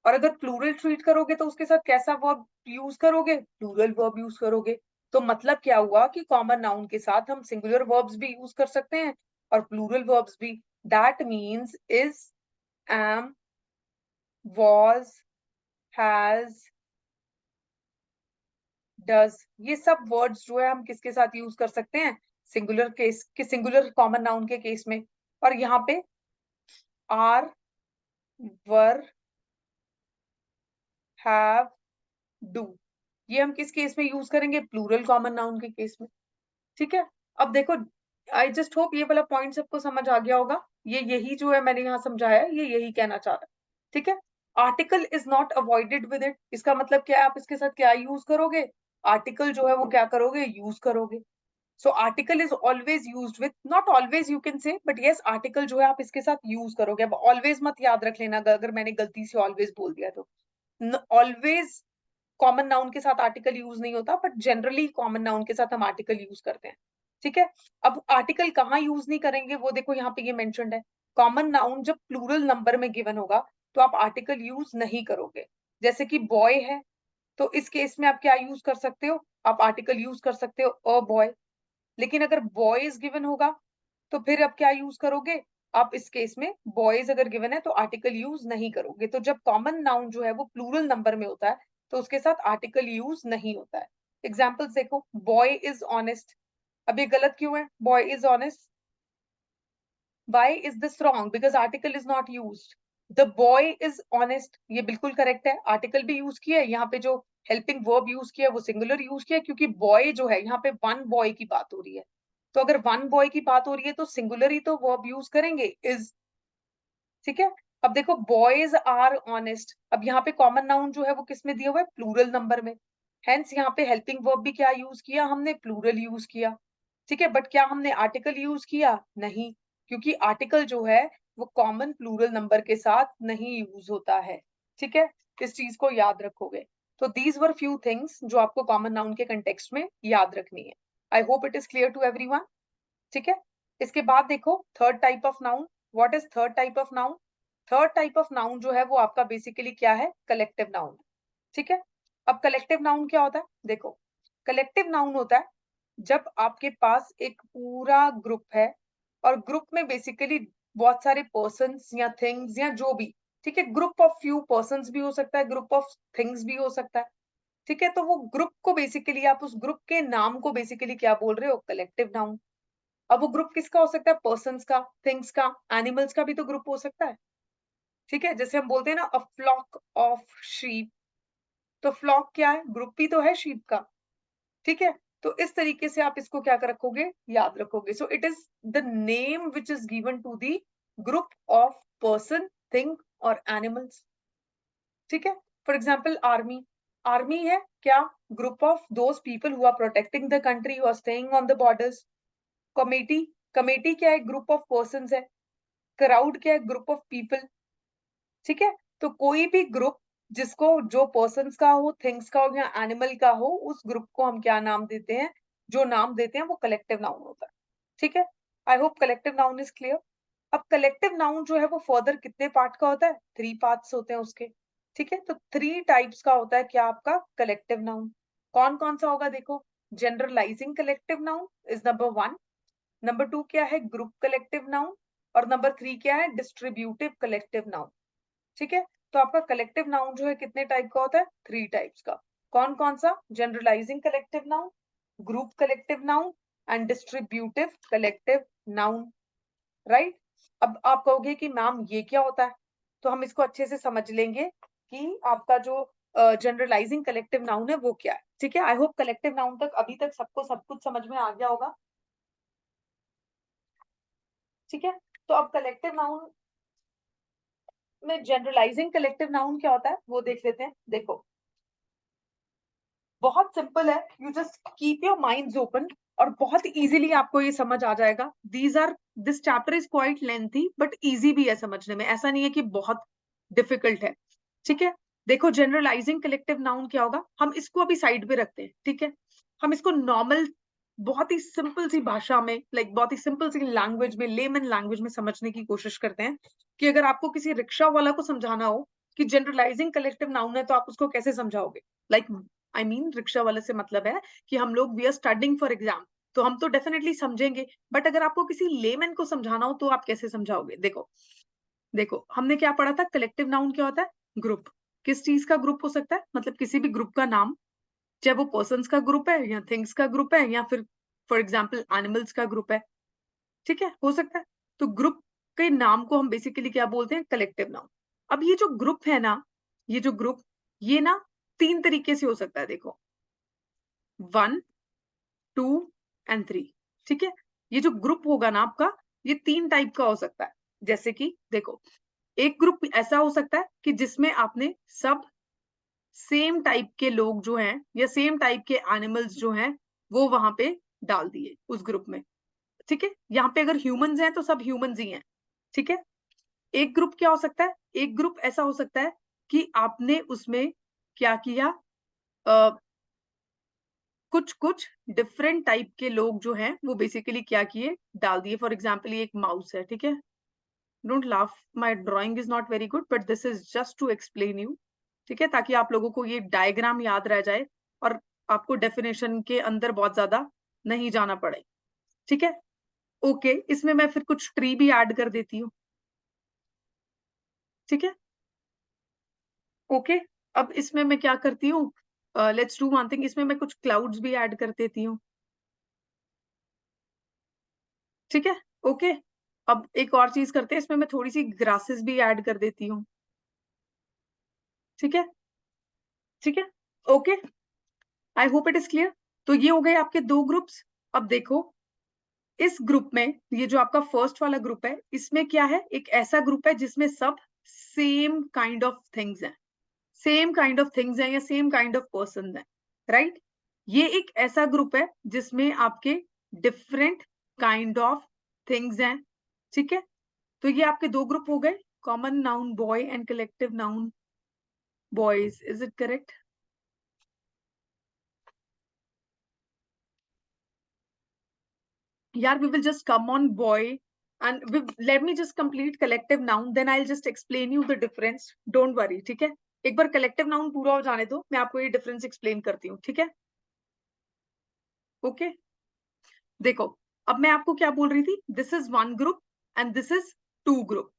और अगर प्लूरल ट्रीट करोगे तो उसके साथ कैसा वर्ब यूज करोगे, प्लूरल वर्ब यूज करोगे। तो मतलब क्या हुआ कि कॉमन नाउन के साथ हम सिंगुलर वर्ब्स भी यूज कर सकते हैं और प्लूरल वर्ब्स भी। That means is, am, was, has, does, ये सब वर्ड्स जो है हम किसके साथ यूज कर सकते हैं, सिंगुलर केस के, सिंगुलर कॉमन नाउन के केस में। और यहाँ पे आर, वर, हैव, डू, ये हम किस केस में यूज करेंगे? प्लूरल कॉमन नाउन के केस में। ठीक है, अब देखो, आई जस्ट होप ये वाला पॉइंट सबको समझ आ गया होगा। ये यही जो है मैंने यहाँ समझाया है, ये यही कहना चाह रहा है। ठीक है, article is not avoided with it, इसका मतलब क्या है? आप इसके साथ क्या यूज करोगे? आर्टिकल जो है वो क्या करोगे? यूज करोगे। So article is always used with, not always you can say, but yes article जो है आप इसके साथ यूज करोगे। अब ऑलवेज मत याद रख लेना, अगर मैंने गलती से ऑलवेज बोल दिया तो। ऑलवेज कॉमन नाउन के साथ आर्टिकल यूज नहीं होता, बट जनरली कॉमन नाउन के साथ हम आर्टिकल यूज करते हैं। ठीक है, अब आर्टिकल कहाँ यूज नहीं करेंगे वो देखो यहाँ पे ये मेंशन्ड है। कॉमन नाउन जब प्लूरल नंबर में गिवन होगा तो आप आर्टिकल यूज नहीं करोगे। जैसे कि बॉय है, तो इस केस में आप क्या यूज कर सकते हो? आप आर्टिकल यूज कर सकते हो अ बॉय। लेकिन अगर बॉयज गिवन होगा तो फिर आप क्या यूज करोगे? आप इस केस में बॉयज अगर गिवन है तो आर्टिकल यूज नहीं करोगे। तो जब कॉमन नाउन जो है वो प्लूरल नंबर में होता है तो उसके साथ आर्टिकल यूज नहीं होता है। एग्जाम्पल्स देखो, बॉय इज ऑनेस्ट, अब ये गलत क्यों है? Boy is honest, why is this wrong? Because article is not used. The boy is honest, ये बिल्कुल करेक्ट है, आर्टिकल भी यूज किया है। यहाँ पे जो हेल्पिंग वर्ब यूज किया है वो सिंगुलर यूज किया है, क्योंकि बॉय जो है यहाँ पे वन बॉय की बात हो रही है। तो अगर वन बॉय की बात हो रही है तो सिंगुलर ही तो वर्ब यूज करेंगे, इज। ठीक है, अब देखो बॉयज आर ऑनेस्ट, अब यहाँ पे कॉमन नाउन जो है वो किस में दिया हुआ है? प्लूरल नंबर में। हेंस यहाँ पे हेल्पिंग वर्ब भी क्या यूज किया हमने? प्लूरल यूज किया। ठीक है, बट क्या हमने आर्टिकल यूज किया? नहीं, क्योंकि आर्टिकल जो है वो कॉमन प्लूरल नंबर के साथ नहीं यूज होता है। ठीक है, इस चीज को याद रखोगे। तो दीज वर फ्यू थिंग्स जो आपको कॉमन नाउन के कंटेक्स्ट में याद रखनी है। I hope it is clear to everyone. ठीक है, इसके बाद देखो third type of noun. What is third type of noun? Third type of noun जो है वो आपका बेसिकली क्या है? Collective noun. ठीक है, अब कलेक्टिव नाउन क्या होता है? देखो, कलेक्टिव नाउन होता है जब आपके पास एक पूरा ग्रुप है और ग्रुप में बेसिकली बहुत सारे पर्सन्स या थिंग्स या जो भी, ठीक है, ग्रुप ऑफ फ्यू पर्सन्स भी हो सकता है, ग्रुप ऑफ थिंग्स भी हो सकता है। ठीक है, तो वो ग्रुप को बेसिकली आप उस ग्रुप के नाम को बेसिकली क्या बोल रहे हो? Collective noun. अब वो ग्रुप किसका हो सकता है? पर्सन्स का, थिंग्स का, एनिमल्स का भी तो ग्रुप हो सकता है। ठीक है, जैसे हम बोलते हैं ना अ फ्लॉक ऑफ शीप, तो फ्लॉक क्या है? ग्रुप ही तो है शीप का। ठीक है, तो इस तरीके से आप इसको क्या कर रखोगे? याद रखोगे। So it is the name which is given to the group of person, thing और एनिमल्स। ठीक है, फॉर एग्जाम्पल आर्मी, आर्मी है क्या? Group of those people who are protecting the country, who are staying on the borders. Committee, committee क्या है? ग्रुप ऑफ पर्सन्स है। क्राउड क्या है? Group of people. ठीक है, तो कोई भी ग्रुप जिसको जो पर्सन्स का हो, थिंग्स का हो या एनिमल का हो, उस ग्रुप को हम क्या नाम देते हैं? जो नाम देते हैं वो कलेक्टिव नाउन होता है। ठीक है, I hope collective noun is clear. अब कलेक्टिव नाउन जो है वो फर्दर कितने पार्ट का होता है? 3 पार्ट्स होते हैं उसके। ठीक है, तो 3 टाइप्स का होता है क्या आपका कलेक्टिव नाउन? कौन कौन सा होगा? देखो, generalising collective noun is number 1। Number 2 क्या है? Group collective noun. और नंबर 3 क्या है? Distributive collective noun. ठीक है, तो आपका कलेक्टिव नाउन जो है कितने टाइप का होता है? 3 टाइप्स का। कौन कौन सा? Generalising collective noun, group collective noun and distributive collective noun. Right, अब आप कहोगे कि मैम ये क्या होता है, तो हम इसको अच्छे से समझ लेंगे कि आपका जो जनरलाइजिंग कलेक्टिव नाउन है वो क्या है। ठीक है, आई होप कलेक्टिव नाउन तक अभी तक सबको सब कुछ समझ में आ गया होगा। ठीक है, तो अब कलेक्टिव नाउन में जनरलाइजिंग कलेक्टिव नाउन क्या होता है वो देख लेते हैं। देखो, बहुत सिंपल है, you just keep your minds open और बहुत इजीली आपको ये समझ आ जाएगा। This chapter is quite lengthy but easy भी है समझने में, ऐसा नहीं है कि बहुत डिफिकल्ट है। ठीक है, देखो जनरलाइजिंग कलेक्टिव नाउन क्या होगा, हम इसको अभी साइड पे रखते हैं। ठीक है, हम इसको नॉर्मल, बहुत ही सिंपल सी भाषा में, लाइक बहुत ही सिंपल सी लैंग्वेज में, लेमन लैंग्वेज में समझने की कोशिश करते हैं कि अगर आपको किसी रिक्शा वाला को समझाना हो कि जनरलाइजिंग कलेक्टिव नाउन है तो आप उसको कैसे समझाओगे? लाइक आई मीन रिक्शा वाले से मतलब है कि हम लोग we are studying for exam, तो हम तो डेफिनेटली समझेंगे, बट अगर आपको किसी लेमैन को समझाना हो तो आप कैसे समझाओगे? देखो, देखो हमने क्या पढ़ा था? कलेक्टिव नाउन क्या होता है? ग्रुप। किस चीज का ग्रुप हो सकता है? मतलब किसी भी ग्रुप का नाम, चाहे वो पर्सन्स का ग्रुप है या थिंग्स का ग्रुप है या फिर फॉर एग्जाम्पल एनिमल्स का ग्रुप है। ठीक है, हो सकता है। तो ग्रुप के नाम को हम बेसिकली क्या बोलते हैं, कलेक्टिव नाउन। अब ये जो ग्रुप है ना, ये जो ग्रुप, ये ना 3 तरीके से हो सकता है, देखो 1, 2 एंड 3, ठीक है। ये जो ग्रुप होगा ना आपका, ये 3 टाइप का हो सकता है। जैसे कि देखो, एक ग्रुप ऐसा हो सकता है कि जिसमें आपने सब सेम टाइप के लोग जो हैं या सेम टाइप के एनिमल्स जो हैं वो वहां पे डाल दिए उस ग्रुप में, ठीक है। यहाँ पे अगर ह्यूमंस हैं तो सब ह्यूमंस ही हैं, ठीक है। एक ग्रुप क्या हो सकता है, एक ग्रुप ऐसा हो सकता है कि आपने उसमें क्या किया, कुछ कुछ डिफरेंट टाइप के लोग जो हैं वो बेसिकली क्या किए, डाल दिए। फॉर एग्जाम्पल ये एक माउस है, ठीक है। Don't laugh, my drawing is not very good but this is just to explain you, ठीक है, ताकि आप लोगों को ये डायग्राम याद रह जाए और आपको डेफिनेशन के अंदर बहुत ज्यादा नहीं जाना पड़े, ठीक है। ओके, इसमें मैं फिर कुछ ट्री भी ऐड कर देती हूँ, ठीक है। ओके, अब इसमें मैं क्या करती हूँ, लेट्स डू वन थिंग, इसमें मैं कुछ क्लाउड्स भी ऐड कर देती हूँ, ठीक है। ओके, अब एक और चीज करते हैं, इसमें मैं थोड़ी सी ग्रासेस भी ऐड कर देती हूँ, ठीक है, ठीक है। Okay, I hope it is clear. तो ये हो गए आपके 2 ग्रुप्स। अब देखो, इस ग्रुप में, ये जो आपका फर्स्ट वाला ग्रुप है, इसमें क्या है, एक ऐसा ग्रुप है जिसमें सब सेम काइंड ऑफ थिंग्स हैं, सेम काइंड ऑफ थिंग्स हैं या सेम काइंड ऑफ पर्सन हैं, राइट। ये एक ऐसा ग्रुप है जिसमें आपके डिफरेंट काइंड ऑफ थिंग्स हैं, ठीक है। तो ये आपके 2 ग्रुप हो गए, common noun boy and collective noun boys, is it correct? यार, we will just come on boy and let me just complete collective noun, then I'll just explain you the difference, don't worry, ठीक है। एक बार collective noun पूरा हो जाने दो, मैं आपको ये डिफरेंस एक्सप्लेन करती हूँ, ठीक है। ओके, देखो, अब मैं आपको क्या बोल रही थी, this is 1 group and this is 2 group,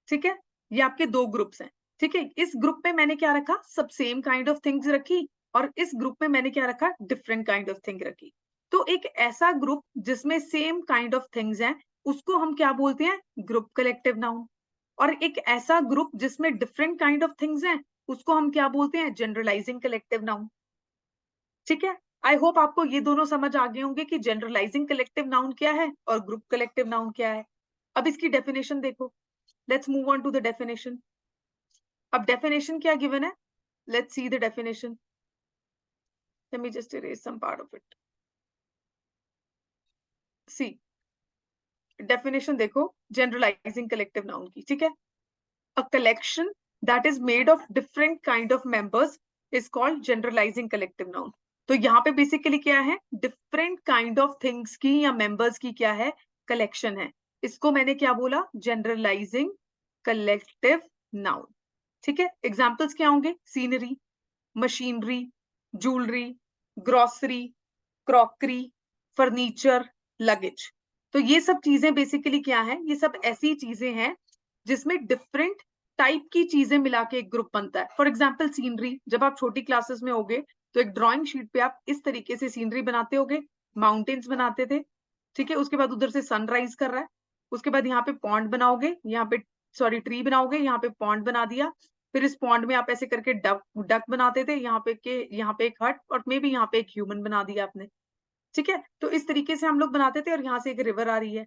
ठीक है। ये आपके 2 ग्रुप्स हैं, ठीक है। इस ग्रुप में मैंने क्या रखा, सब सेम काइंड ऑफ थिंग्स रखी, और इस ग्रुप में मैंने क्या रखा, डिफरेंट काइंड ऑफ थिंग रखी। तो एक ऐसा ग्रुप जिसमें सेम काइंड ऑफ थिंग्स हैं, उसको हम क्या बोलते हैं, ग्रुप कलेक्टिव नाउन। और एक ऐसा ग्रुप जिसमें डिफरेंट काइंड ऑफ थिंग्स हैं, उसको हम क्या बोलते हैं, जनरलाइजिंग कलेक्टिव नाउन, ठीक है। आई होप आपको ये दोनों समझ आ गए होंगे कि जनरलाइजिंग कलेक्टिव नाउन क्या है और ग्रुप कलेक्टिव नाउन क्या है। अब इसकी डेफिनेशन देखो, let's move on to the definition. अब डेफिनेशन क्या गिवन है, let's see the definition, let me just erase some part of it. See, definition देखो जनरलाइजिंग कलेक्टिव नाउन की, ठीक है। A collection that is made of different kind of members is called generalising collective noun. तो यहाँ पे बेसिकली क्या है, डिफरेंट काइंड ऑफ थिंग्स की या मेंबर्स की क्या है, कलेक्शन है। इसको मैंने क्या बोला, जनरलाइजिंग कलेक्टिव नाउन, ठीक है। एग्जाम्पल्स क्या होंगे, scenery, machinery, jewellery, grocery, crockery, furniture, luggage. तो ये सब चीजें बेसिकली क्या है, ये सब ऐसी चीजें हैं जिसमें डिफरेंट टाइप की चीजें मिला के एक ग्रुप बनता है। फॉर एग्जाम्पल सीनरी, जब आप छोटी क्लासेस में होगे तो एक ड्राइंग शीट पे आप इस तरीके से सीनरी बनाते होगे, माउंटेन्स बनाते थे, ठीक है। उसके बाद उधर से सनराइज कर रहा है, उसके बाद यहाँ पे पॉन्ड बनाओगे, यहाँ पे सॉरी ट्री बनाओगे, यहाँ पे पॉन्ड बना दिया, फिर इस पॉन्ड में आप ऐसे करके डक डक बनाते थे, यहाँ पे एक हट और मे भी यहाँ पे एक ह्यूमन बना दिया आपने, ठीक है। तो इस तरीके से हम लोग बनाते थे और यहाँ से एक रिवर आ रही है।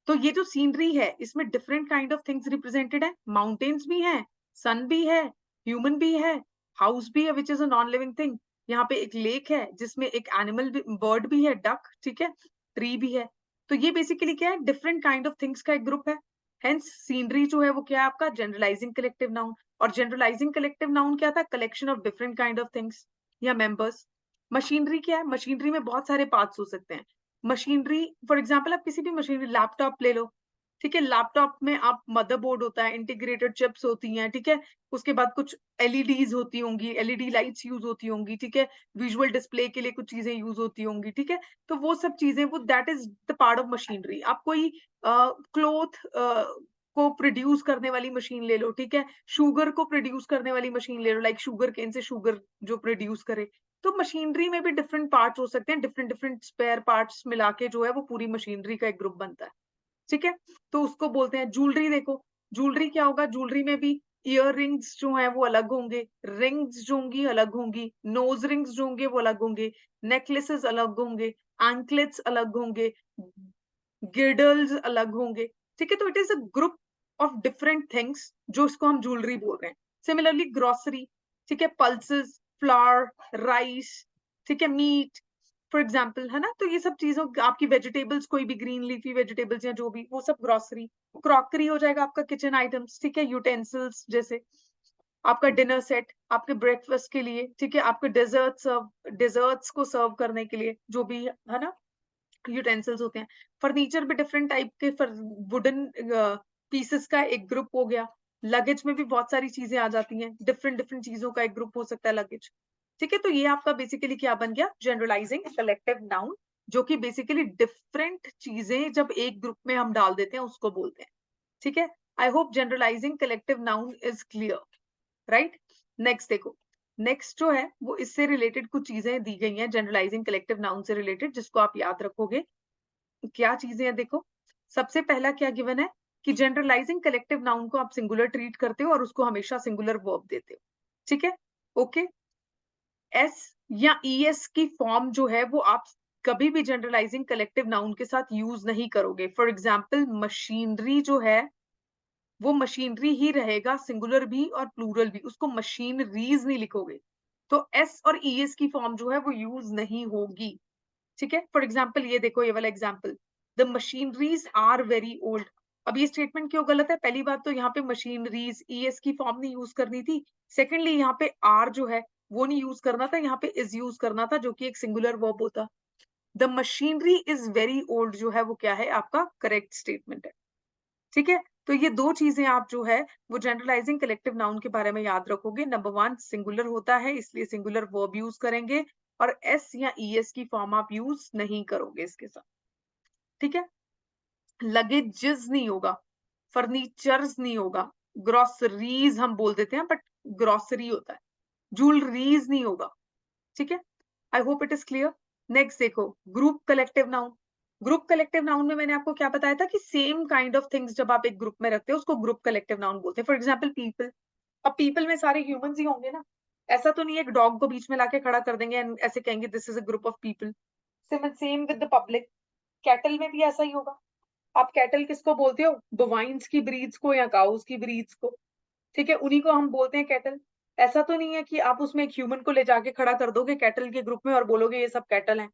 तो ये जो सीनरी है इसमें different kind of things represented है, माउंटेन्स भी हैं, सन भी है, ह्यूमन भी है, हाउस भी है which is a non living thing, यहाँ पे एक लेक है जिसमें एक एनिमल बर्ड भी है, डक, ठीक है, ट्री भी है। तो ये बेसिकली क्या है, डिफरेंट काइंड ऑफ थिंग्स का एक ग्रुप है। हेंस सीनरी जो है वो क्या है आपका, जनरलाइजिंग कलेक्टिव नाउन। और जनरलाइजिंग कलेक्टिव नाउन क्या था, collection of different kind of things या मेंबर्स। मशीनरी क्या है, मशीनरी में बहुत सारे पार्ट्स हो सकते हैं। मशीनरी फॉर एग्जांपल, आप किसी भी मशीनरी, लैपटॉप ले लो, ठीक है। लैपटॉप में आप मदरबोर्ड होता है, इंटीग्रेटेड चिप्स होती हैं, ठीक है। उसके बाद कुछ एलईडीज होती होंगी, एलईडी लाइट्स यूज होती होंगी, ठीक है। विजुअल डिस्प्ले के लिए कुछ चीजें यूज होती होंगी, ठीक है। तो वो सब चीजें, वो that is the part of machinery. आप कोई क्लोथ को प्रोड्यूस करने वाली मशीन ले लो, ठीक है। शुगर को प्रोड्यूस करने वाली मशीन ले लो, लाइक शुगर केन से शुगर जो प्रोड्यूस करे। तो मशीनरी में भी डिफरेंट पार्ट्स हो सकते हैं, डिफरेंट डिफरेंट स्पेयर पार्ट्स मिला के जो है वो पूरी मशीनरी का एक ग्रुप बनता है, ठीक है, तो उसको बोलते हैं ज्वेलरी। देखो ज्वेलरी क्या होगा, ज्वेलरी में भी ईयर रिंग्स जो है वो अलग होंगे, रिंग्स जो होंगी अलग होंगी, नोज रिंग्स जो होंगे वो अलग होंगे, नेकलेसेस अलग होंगे, एंकलेट्स अलग होंगे, गिर्डल्स अलग होंगे। ठीक है, तो it is a group of different things जो इसको हम ज्वेलरी बोल रहे हैं। सिमिलरली ग्रोसरी, ठीक है, पल्सेस, फ्लावर, राइस, ठीक है, मीट फॉर एग्जाम्पल, है ना। तो ये सब चीजों, आपकी वेजिटेबल्स, कोई भी ग्रीन लीफी वेजिटेबल्स या जो भी, वो सब ग्रोसरी। क्रॉकरी हो जाएगा आपका किचन आइटम्स, ठीक है, यूटेंसिल्स जैसे आपका डिनर सेट आपके ब्रेकफास्ट के लिए, ठीक है, आपके डेजर्ट्स को सर्व करने के लिए जो भी है ना यूटेंसिल्स होते हैं। फर्नीचर भी डिफरेंट टाइप के वुडन पीसेस का एक ग्रुप हो गया। लगेज में भी बहुत सारी चीजें आ जाती हैं, डिफरेंट डिफरेंट चीजों का एक ग्रुप हो सकता है लगेज। ठीक है, तो ये आपका बेसिकली क्या बन गया, जनरलाइजिंग कलेक्टिव नाउन, जो कि बेसिकली डिफरेंट चीजें जब एक ग्रुप में हम डाल देते हैं उसको बोलते हैं। ठीक है, I hope generalising collective noun is clear, right. Next देखो, नेक्स्ट जो है वो इससे रिलेटेड कुछ चीजें दी गई हैं जनरलाइजिंग कलेक्टिव नाउन से रिलेटेड, जिसको आप याद रखोगे। क्या चीजें हैं देखो, सबसे पहला क्या गिवन है कि जनरलाइजिंग कलेक्टिव नाउन को आप सिंगुलर ट्रीट करते हो और उसको हमेशा सिंगुलर वर्ब देते हो। ठीक है, ओके। एस या ईएस की फॉर्म जो है वो आप कभी भी जनरलाइजिंग कलेक्टिव नाउन के साथ यूज नहीं करोगे। फॉर एग्जाम्पल मशीनरी जो है वो मशीनरी ही रहेगा, सिंगुलर भी और प्लूरल भी, उसको मशीनरीज नहीं लिखोगे। तो एस और ईएस की फॉर्म जो है वो यूज नहीं होगी। ठीक है, फॉर एग्जाम्पल ये देखो, ये वाला example, the machineries are very old. अब ये स्टेटमेंट क्यों गलत है? पहली बात तो यहाँ पे मशीनरीज ईएस की फॉर्म नहीं यूज करनी थी। सेकेंडली यहाँ पे आर जो है वो नहीं यूज करना था, यहाँ पे इज यूज करना था, जो कि एक सिंगुलर वर्ब होता। The machinery is very old जो है वो क्या है, आपका करेक्ट स्टेटमेंट है। ठीक है, तो ये दो चीजें आप जो है वो जनरलाइजिंग कलेक्टिव नाउन के बारे में याद रखोगे। नंबर वन, सिंगुलर होता है इसलिए सिंगुलर वर्ब यूज करेंगे, और एस या ईएस की फॉर्म आप यूज नहीं करोगे इसके साथ। ठीक है, लगेजेस नहीं होगा, फर्नीचर्स नहीं होगा, ग्रोसरीज हम बोल देते हैं बट ग्रोसरी होता है, ज्वेलरीज नहीं होगा। ठीक है, I hope it is clear. Next देखो, group collective noun. Group collective noun में मैंने आपको क्या बताया था कि सेम काइंड ऑफ थिंग्स जब आप एक ग्रुप में रखते हो उसको ग्रुप कलेक्टिव नाउन बोलते हैं। फॉर एग्जाम्पल पीपल, अब पीपल में सारे ह्यूमंस ही होंगे ना, ऐसा तो नहीं एक डॉग को बीच में लाके खड़ा कर देंगे एंड ऐसे कहेंगे this is a group of people. Same with the public, cattle में भी ऐसा ही होगा। आप कैटल किसको बोलते हो? बोवाइंस की ब्रीड्स को या काउस की ब्रीड्स को, ठीक है, उन्हीं को हम बोलते हैं कैटल। ऐसा तो नहीं है कि आप उसमें एक ह्यूमन को ले जाके खड़ा कर दोगे कैटल के ग्रुप में और बोलोगे ये सब कैटल हैं।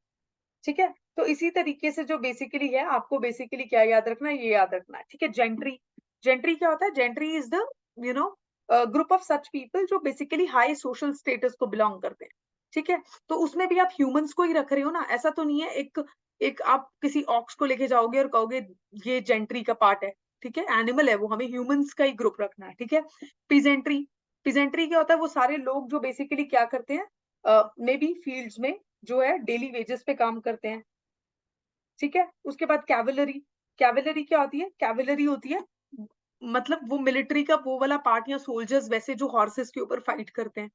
ठीक है, तो इसी तरीके से जो बेसिकली है, आपको बेसिकली क्या याद रखना है, ये याद रखना है। ठीक है, जेंट्री, जेंट्री क्या होता है? Gentry is the you know group of such people जो बेसिकली हाई सोशल स्टेटस को बिलोंग करते हैं। ठीक है, तो उसमें भी आप ह्यूमंस को ही रख रहे हो ना, ऐसा तो नहीं है एक एक आप किसी ऑक्स को लेके जाओगे और कहोगे ये जेंट्री का पार्ट है। ठीक है, एनिमल है वो, हमें ह्यूमंस का ही ग्रुप रखना है। ठीक है, पिजेंट्री, पिजेंट्री क्या होता है? वो सारे लोग जो बेसिकली क्या करते हैं, मे बी फील्ड्स में जो है डेली वेजेस पे काम करते हैं। ठीक है, उसके बाद कैवलरी, कैवलरी क्या होती है? कैवलरी होती है मतलब वो मिलिट्री का वो वाला पार्ट, या सोल्जर्स वैसे जो हॉर्सेस के ऊपर फाइट करते हैं।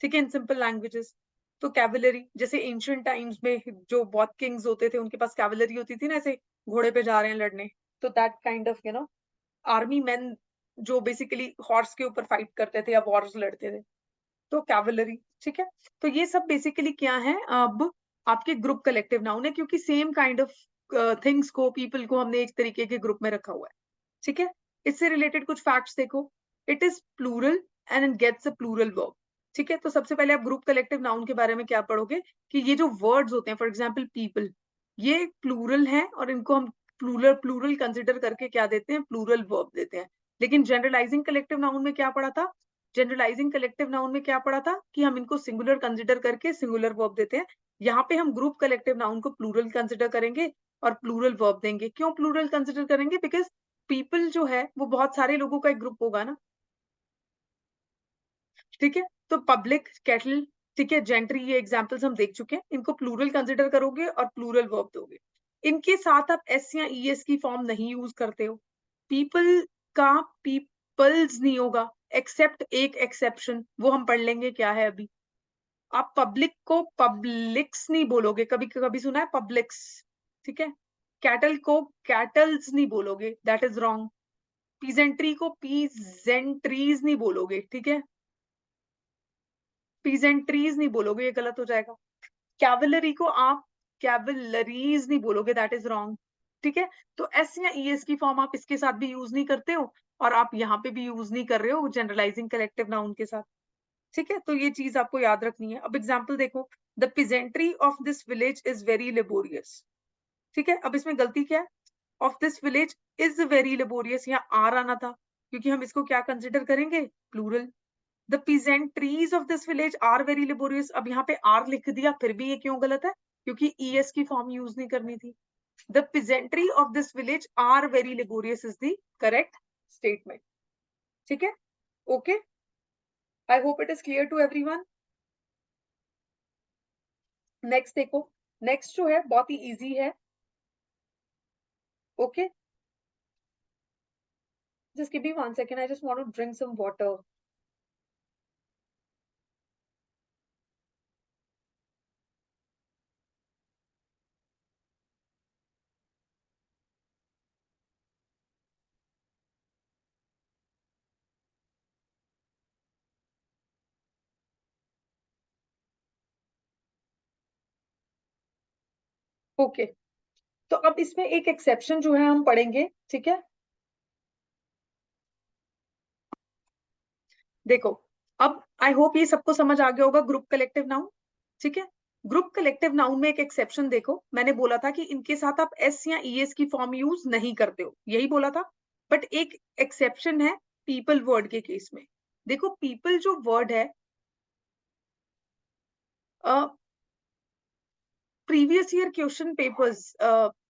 ठीक है, इन सिंपल लैंग्वेजेस। तो कैवलरी, जैसे एंशियंट टाइम्स में जो बहुत किंग्स होते थे उनके पास कैवलरी होती थी ना, ऐसे घोड़े पे जा रहे हैं लड़ने, तो that kind of army man जो बेसिकली हॉर्स के ऊपर फाइट करते थे या वॉर्स लड़ते थे, तो कैवलरी। ठीक है, तो ये सब बेसिकली क्या है, अब आपके ग्रुप कलेक्टिव नाउन है, क्योंकि सेम काइंड ऑफ थिंग्स को, पीपल को हमने एक तरीके के ग्रुप में रखा हुआ है। ठीक है, इससे रिलेटेड कुछ फैक्ट्स देखो, it is plural and it gets a plural verb. ठीक है, तो सबसे पहले आप ग्रुप कलेक्टिव नाउन के बारे में क्या पढ़ोगे कि ये जो वर्ड्स होते हैं, फॉर एग्जाम्पल पीपल, ये प्लूरल है और इनको हम प्लूरल प्लूरल कंसिडर करके क्या देते हैं, प्लूरल वर्ब देते हैं। लेकिन जनरलाइजिंग कलेक्टिव नाउन में क्या पढ़ा था? जनरलाइजिंग कलेक्टिव नाउन में क्या पढ़ा था कि हम इनको सिंगुलर कंसिडर करके सिंगुलर वर्ब देते हैं। यहाँ पे हम ग्रुप कलेक्टिव नाउन को प्लूरल कंसिडर करेंगे और प्लूरल वर्ब देंगे। क्यों प्लूरल कंसिडर करेंगे? बिकॉज पीपल जो है वो बहुत सारे लोगों का एक ग्रुप होगा ना। ठीक है, तो पब्लिक, कैटल, ठीक है, जेंट्री, ये एग्जांपल्स हम देख चुके हैं। इनको प्लूरल कंसिडर करोगे और प्लूरल वर्ब दोगे। इनके साथ आप एस या ईएस की फॉर्म नहीं यूज करते हो। पीपल का पीपल्स नहीं होगा, एक्सेप्ट एक एक्सेप्शन, वो हम पढ़ लेंगे क्या है अभी। आप पब्लिक को पब्लिक्स नहीं बोलोगे, कभी कभी सुना है पब्लिक्स। ठीक है, कैटल को कैटल्स नहीं बोलोगे, दैट इज रॉन्ग। पीजेंट्री को पीजेंट्रीज नहीं बोलोगे, ठीक है, पीजेंट्रीज नहीं बोलोगे, ये गलत हो जाएगा। कैवलरी को आप कैवलरीज नहीं बोलोगे, दैट इज रॉन्ग, ठीक है। तो एस या ईएस की फॉर्म आप इसके साथ भी यूज नहीं करते हो, और आप यहाँ पे भी यूज नहीं कर रहे हो जनरलाइजिंग कलेक्टिव नाउन के साथ, ठीक है। तो ये चीज आपको याद रखनी है। अब एग्जाम्पल देखो, the peasantry of this village is very laborious, ठीक है। अब इसमें गलती क्या है, of this village is very laborious, यहाँ आर आना था, क्योंकि हम इसको क्या कंसिडर करेंगे, plural. The peasantries of this village are very laborious, अब यहाँ पे आर लिख दिया, फिर भी ये क्यों गलत है, क्योंकि ईएस की फॉर्म यूज नहीं करनी थी। The peasantry of this village are very laborious is the correct statement, ठीक है। Okay, I hope it is clear to everyone. Next देखो, नेक्स्ट जो है बहुत ही इजी है, okay. Just give me 1 second, I just want to drink some water. Okay, तो अब इसमें एक एक्सेप्शन जो है हम पढ़ेंगे, ठीक है। देखो, अब आई होप ये सबको समझ आ गया होगा ग्रुप कलेक्टिव नाउन, ठीक है। ग्रुप कलेक्टिव नाउन में एक एक्सेप्शन देखो, मैंने बोला था कि इनके साथ आप एस या ईएस की फॉर्म यूज नहीं करते हो, यही बोला था। बट एक एक्सेप्शन है पीपल वर्ड के केस में। देखो पीपल जो वर्ड है, प्रीवियस ईयर क्वेश्चन पेपर्स,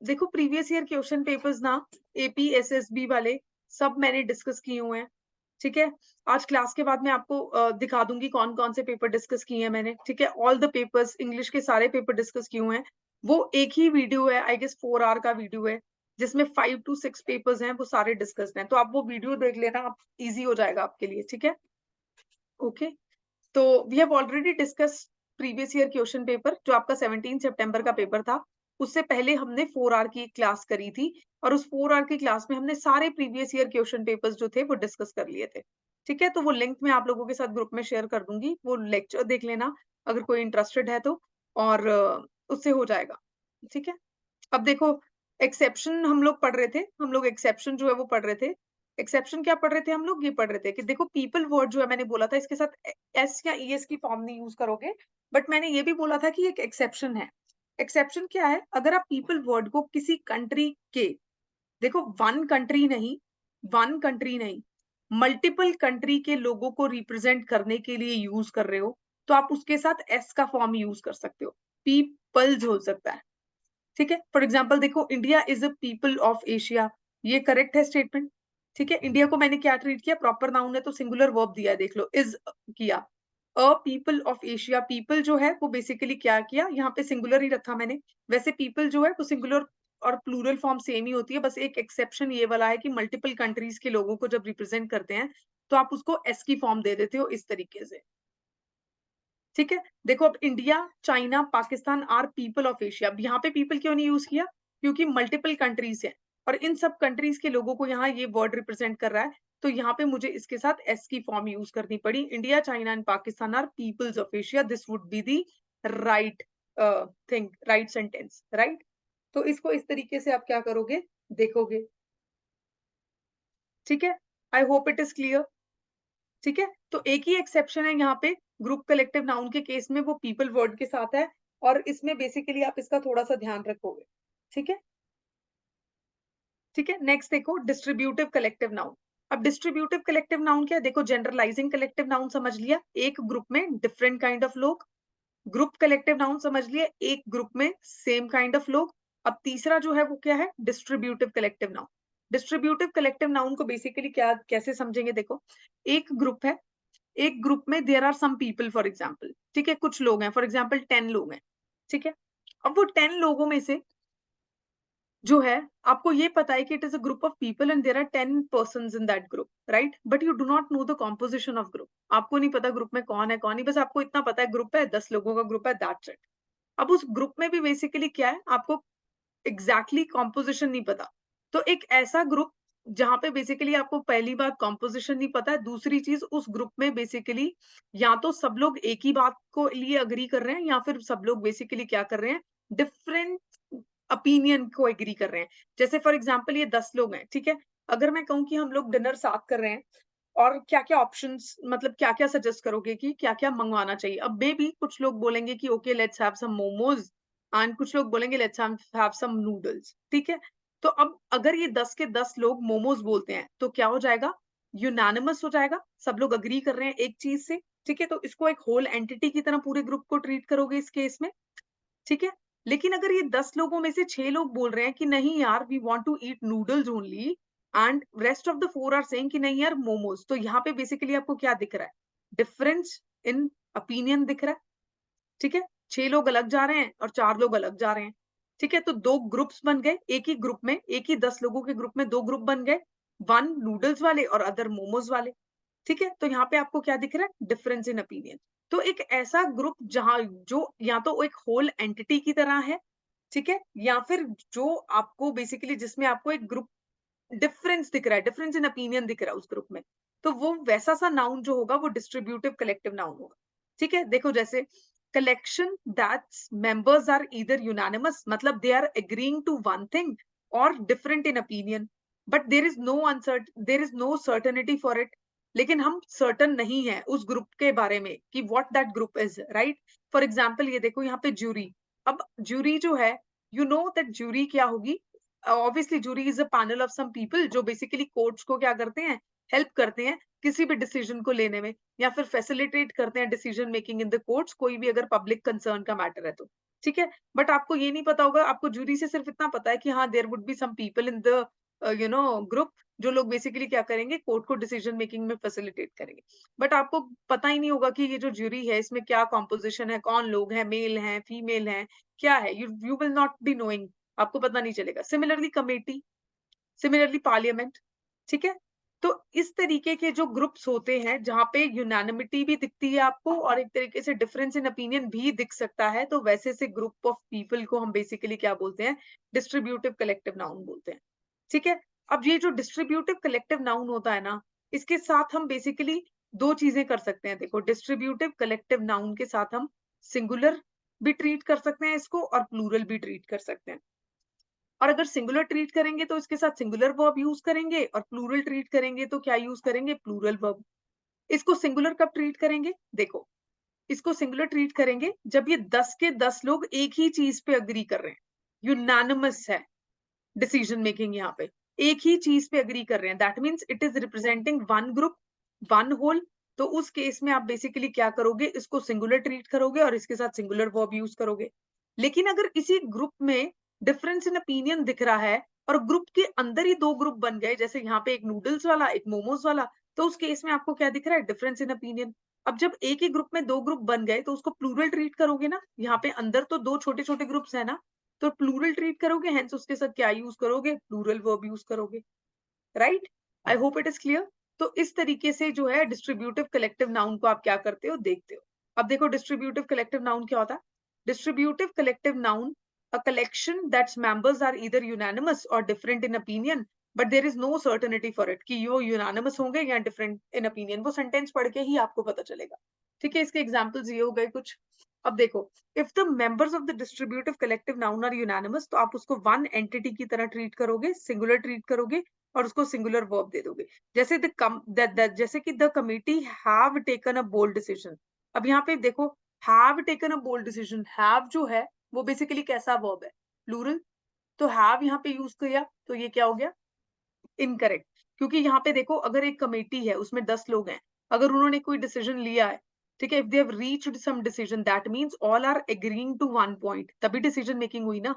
देखो प्रीवियस ईयर क्वेश्चन पेपर्स ना, एपी एसएसबी वाले सब मैंने डिस्कस किए हुए हैं, ठीक है। आज क्लास के बाद मैं आपको दिखा दूंगी कौन कौन से पेपर डिस्कस किए हैं मैंने, ठीक है। ऑल द पेपर्स, इंग्लिश के सारे पेपर डिस्कस किए हुए हैं। वो एक ही वीडियो है, आई गेस 4 आवर का वीडियो है, जिसमें 5 to 6 पेपर्स हैं, वो सारे डिस्कस्ड हैं। तो आप वो वीडियो देख लेना, आप इजी हो जाएगा आपके लिए, ठीक है। ओके, तो we have already discuss previous year question paper, जो आपका 17 सितंबर का पेपर था। उससे पहले हमने 4 आवर की क्लास करी थी, और उस 4 आवर की क्लास में हमने सारे प्रीवियस ईयर क्वेश्चन पेपर्स जो थे वो डिस्कस कर लिए थे, ठीक है। तो वो लिंक मैं आप लोगों के साथ ग्रुप में शेयर कर दूंगी, वो लेक्चर देख लेना अगर कोई इंटरेस्टेड है तो, और उससे हो जाएगा, ठीक है। अब देखो, एक्सेप्शन हम लोग पढ़ रहे थे, हम लोग एक्सेप्शन जो है वो पढ़ रहे थे। एक्सेप्शन क्या पढ़ रहे थे हम लोग, ये पढ़ रहे थे कि देखो पीपल वर्ड जो है, मैंने बोला था इसके साथ एस या ईएस की फॉर्म नहीं यूज करोगे, बट मैंने ये भी बोला था कि एक एक्सेप्शन है। एक्सेप्शन क्या है, अगर आप पीपल वर्ड को किसी कंट्री के, देखो वन कंट्री नहीं, मल्टीपल कंट्री के लोगों को रिप्रेजेंट करने के लिए यूज कर रहे हो, तो आप उसके साथ एस का फॉर्म यूज कर सकते हो, पीपल्स हो सकता है, ठीक है। फॉर एग्जाम्पल देखो, India is a people of Asia, ये करेक्ट है स्टेटमेंट, ठीक है। इंडिया को मैंने क्या ट्रीट किया, प्रॉपर नाउन है तो सिंगुलर वर्ब दिया है, देख लो, इज किया। A people of Asia, people जो है वो बेसिकली क्या किया, यहाँ पे सिंगुलर ही रखा मैंने। वैसे पीपल जो है वो सिंगुलर और प्लूरल फॉर्म सेम ही होती है, बस एक एक्सेप्शन ये वाला है कि मल्टीपल कंट्रीज के लोगों को जब रिप्रेजेंट करते हैं तो आप उसको एस की फॉर्म दे देते हो इस तरीके से, ठीक है। देखो अब India, China, Pakistan are people of Asia, अब यहाँ पे पीपल क्यों नहीं यूज किया, क्योंकि मल्टीपल कंट्रीज है, और इन सब कंट्रीज के लोगों को यहाँ ये वर्ड रिप्रेजेंट कर रहा है, तो यहाँ पे मुझे इसके साथ एस की फॉर्म यूज करनी पड़ी। India, China and Pakistan are peoples of Asia, this would be the right thing, right sentence, right. तो इसको इस तरीके से आप क्या करोगे, देखोगे, ठीक है। I hope it is clear, ठीक है। तो एक ही एक्सेप्शन है यहाँ पे ग्रुप कलेक्टिव नाउन के केस में, वो पीपल वर्ड के साथ है, और इसमें बेसिकली आप इसका थोड़ा सा ध्यान रखोगे, ठीक है, ठीक है। नेक्स्ट देखो, डिस्ट्रीब्यूटिव कलेक्टिव नाउन। अब डिस्ट्रीब्यूटिव कलेक्टिव नाउन क्या है, देखो जनरलाइजिंग कलेक्टिव नाउन समझ लिया, एक ग्रुप में डिफरेंट काइंड ऑफ लोग। ग्रुप कलेक्टिव नाउन समझ लिया, एक ग्रुप में सेम काइंड ऑफ लोग। अब तीसरा जो है वो क्या है, distributive collective noun. Distributive collective noun को बेसिकली क्या कैसे समझेंगे, देखो एक ग्रुप है, एक ग्रुप में there are some people, for example, ठीक है, कुछ लोग हैं, फॉर एग्जाम्पल 10 लोग हैं, ठीक है। अब वो 10 लोगों में से जो है, आपको ये पता है कि it is a group of people and there are 10 persons in that group, right, but you do not know the composition of group, आपको नहीं पता ग्रुप में कौन है कौन नहीं, बस आपको इतना पता है ग्रुप है, 10 लोगों का ग्रुप है, दैट्स इट। अब उस ग्रुप में भी बेसिकली क्या है, आपको एग्जैक्टली कॉम्पोजिशन नहीं पता। तो एक ऐसा ग्रुप जहां पे बेसिकली आपको पहली बात कॉम्पोजिशन नहीं पता है, दूसरी चीज उस ग्रुप में बेसिकली या तो सब लोग एक ही बात को लिए अग्री कर रहे हैं या फिर सब लोग बेसिकली क्या कर रहे हैं, डिफरेंट ओपिनियन को एग्री कर रहे हैं। जैसे फॉर एग्जाम्पल ये 10 लोग हैं, ठीक है, अगर मैं कहूँ कि हम लोग डिनर साथ कर रहे हैं और क्या क्या ऑप्शंस, मतलब क्या क्या सजेस्ट करोगे कि क्या क्या मंगवाना चाहिए। अब मे बी कुछ लोग बोलेंगे कि okay let's have some momos and कुछ लोग बोलेंगे लेट्स हैव सम नूडल्स, ठीक है। तो अब अगर ये 10 के 10 लोग मोमोज बोलते हैं तो क्या हो जाएगा, यूनानिमस हो जाएगा, सब लोग अग्री कर रहे हैं एक चीज से, ठीक है। तो इसको एक होल एंटिटी की तरह पूरे ग्रुप को ट्रीट करोगे इस केस में, ठीक है। लेकिन अगर ये 10 लोगों में से 6 लोग बोल रहे हैं कि नहीं यार we want to eat noodles only and rest of the 4 are saying कि नहीं यार मोमोज, तो यहाँ पे बेसिकली आपको क्या दिख रहा है, डिफरेंस इन ओपिनियन दिख रहा है, ठीक है। 6 लोग अलग जा रहे हैं और 4 लोग अलग जा रहे हैं, ठीक है। तो दो ग्रुप्स बन गए, एक ही ग्रुप में, एक ही 10 लोगों के ग्रुप में दो ग्रुप बन गए, वन नूडल्स वाले और अदर मोमोज वाले, ठीक है। तो यहाँ पे आपको क्या दिख रहा है, डिफरेंस इन ओपिनियन। तो एक ऐसा ग्रुप जहां जो या तो एक होल एंटिटी की तरह है, ठीक है, या फिर जो आपको बेसिकली जिसमें आपको एक ग्रुप डिफरेंस दिख रहा है, डिफरेंस इन ओपिनियन दिख रहा है उस ग्रुप में, तो वो वैसा सा नाउन जो होगा वो डिस्ट्रीब्यूटिव कलेक्टिव नाउन होगा, ठीक है। देखो जैसे collection that's members are either unanimous, मतलब they are agreeing to one thing or different in opinion, but there is no certainty for it, लेकिन हम certain नहीं है उस ग्रुप के बारे में कि what that group is, right? For example ये देखो यहाँ पे jury, अब jury जो है, you know that jury क्या होगी, obviously jury is a panel of some people जो बेसिकली कोर्ट्स को क्या करते हैं, हेल्प करते हैं किसी भी डिसीजन को लेने में, या फिर फैसिलिटेट करते हैं decision making in the courts, कोई भी अगर पब्लिक कंसर्न का मैटर है तो, ठीक है। बट आपको ये नहीं पता होगा, आपको जूरी से सिर्फ इतना पता है कि हाँ there would be some people in the group जो लोग बेसिकली क्या करेंगे, कोर्ट को डिसीजन मेकिंग में फैसिलिटेट करेंगे। बट आपको पता ही नहीं होगा कि ये जो जूरी है इसमें क्या कॉम्पोजिशन है, कौन लोग हैं, मेल हैं, फीमेल हैं, क्या है, you will not be knowing, आपको पता नहीं चलेगा। सिमिलरली कमेटी, सिमिलरली पार्लियामेंट, ठीक है। तो इस तरीके के जो ग्रुप्स होते हैं जहां पे यूनानिमिटी भी दिखती है आपको और एक तरीके से डिफरेंस इन ओपिनियन भी दिख सकता है, तो वैसे से ग्रुप ऑफ पीपल को हम बेसिकली क्या बोलते हैं, डिस्ट्रीब्यूटिव कलेक्टिव नाउन बोलते हैं, ठीक है। अब ये जो डिस्ट्रीब्यूटिव कलेक्टिव नाउन होता है ना, इसके साथ हम बेसिकली दो चीजें कर सकते हैं। देखो डिस्ट्रीब्यूटिव कलेक्टिव नाउन के साथ हम सिंगुलर भी ट्रीट कर सकते हैं इसको और प्लूरल भी ट्रीट कर सकते हैं। और अगर सिंगुलर ट्रीट करेंगे तो इसके साथ सिंगुलर वर्ब यूज करेंगे और प्लूरल ट्रीट करेंगे तो क्या यूज करेंगे, प्लूरल वर्ब। इसको सिंगुलर कब ट्रीट करेंगे, देखो इसको सिंगुलर ट्रीट करेंगे जब ये 10 के 10 लोग एक ही चीज पे अग्री कर रहे हैं, यूनानिमस है डिसीजन मेकिंग, यहाँ पे एक ही चीज पे अग्री कर रहे हैं, that means it is representing one group, one whole. तो उस केस में आप बेसिकली क्या करोगे, इसको सिंगुलर ट्रीट करोगे और इसके साथ सिंगुलर वर्ब यूज करोगे। लेकिन अगर इसी ग्रुप में डिफरेंस इन ओपिनियन दिख रहा है और ग्रुप के अंदर ही दो ग्रुप बन गए, जैसे यहाँ पे एक नूडल्स वाला एक मोमोज वाला, तो उस केस में आपको क्या दिख रहा है, डिफरेंस इन ओपिनियन। अब जब एक ही ग्रुप में दो ग्रुप बन गए तो उसको प्लूरल ट्रीट करोगे ना, यहाँ पे अंदर तो दो छोटे छोटे ग्रुप्स है ना, तो प्लूरल ट्रीट करोगे, हेंस उसके साथ क्या यूज करोगे, प्लूरल वर्ब यूज करोगे, right. I hope it is clear. तो इस तरीके से जो है डिस्ट्रीब्यूटिव कलेक्टिव नाउन को आप क्या करते हो, देखते हो। अब देखो डिस्ट्रीब्यूटिव कलेक्टिव नाउन क्या होता है, distributive collective noun a collection that's members are either unanimous or different in opinion, but there is no certainty for it कि वो unanimous होंगे या different in opinion, वो sentence पढ़ के ही आपको पता चलेगा, ठीक है। इसके examples ये हो गए कुछ। अब देखो if the members of the distributive collective noun are unanimous, तो आप उसको one entity की तरह treat करोगे, singular treat करोगे और उसको singular verb दे दोगे। जैसे जैसे कि the committee have taken a bold decision, अब यहाँ पे देखो have taken a bold decision, have जो है वो बेसिकली कैसा वर्ब है, प्लूरल, तो हैव यहाँ पे यूज किया तो ये क्या हो गया, इनकरेक्ट। क्योंकि यहाँ पे देखो अगर एक कमेटी है उसमें 10 लोग हैं, अगर उन्होंने कोई डिसीजन लिया है, ठीक है, if they have reached some decision that means all are agreeing to one point, तभी डिसीजन मेकिंग हुई ना,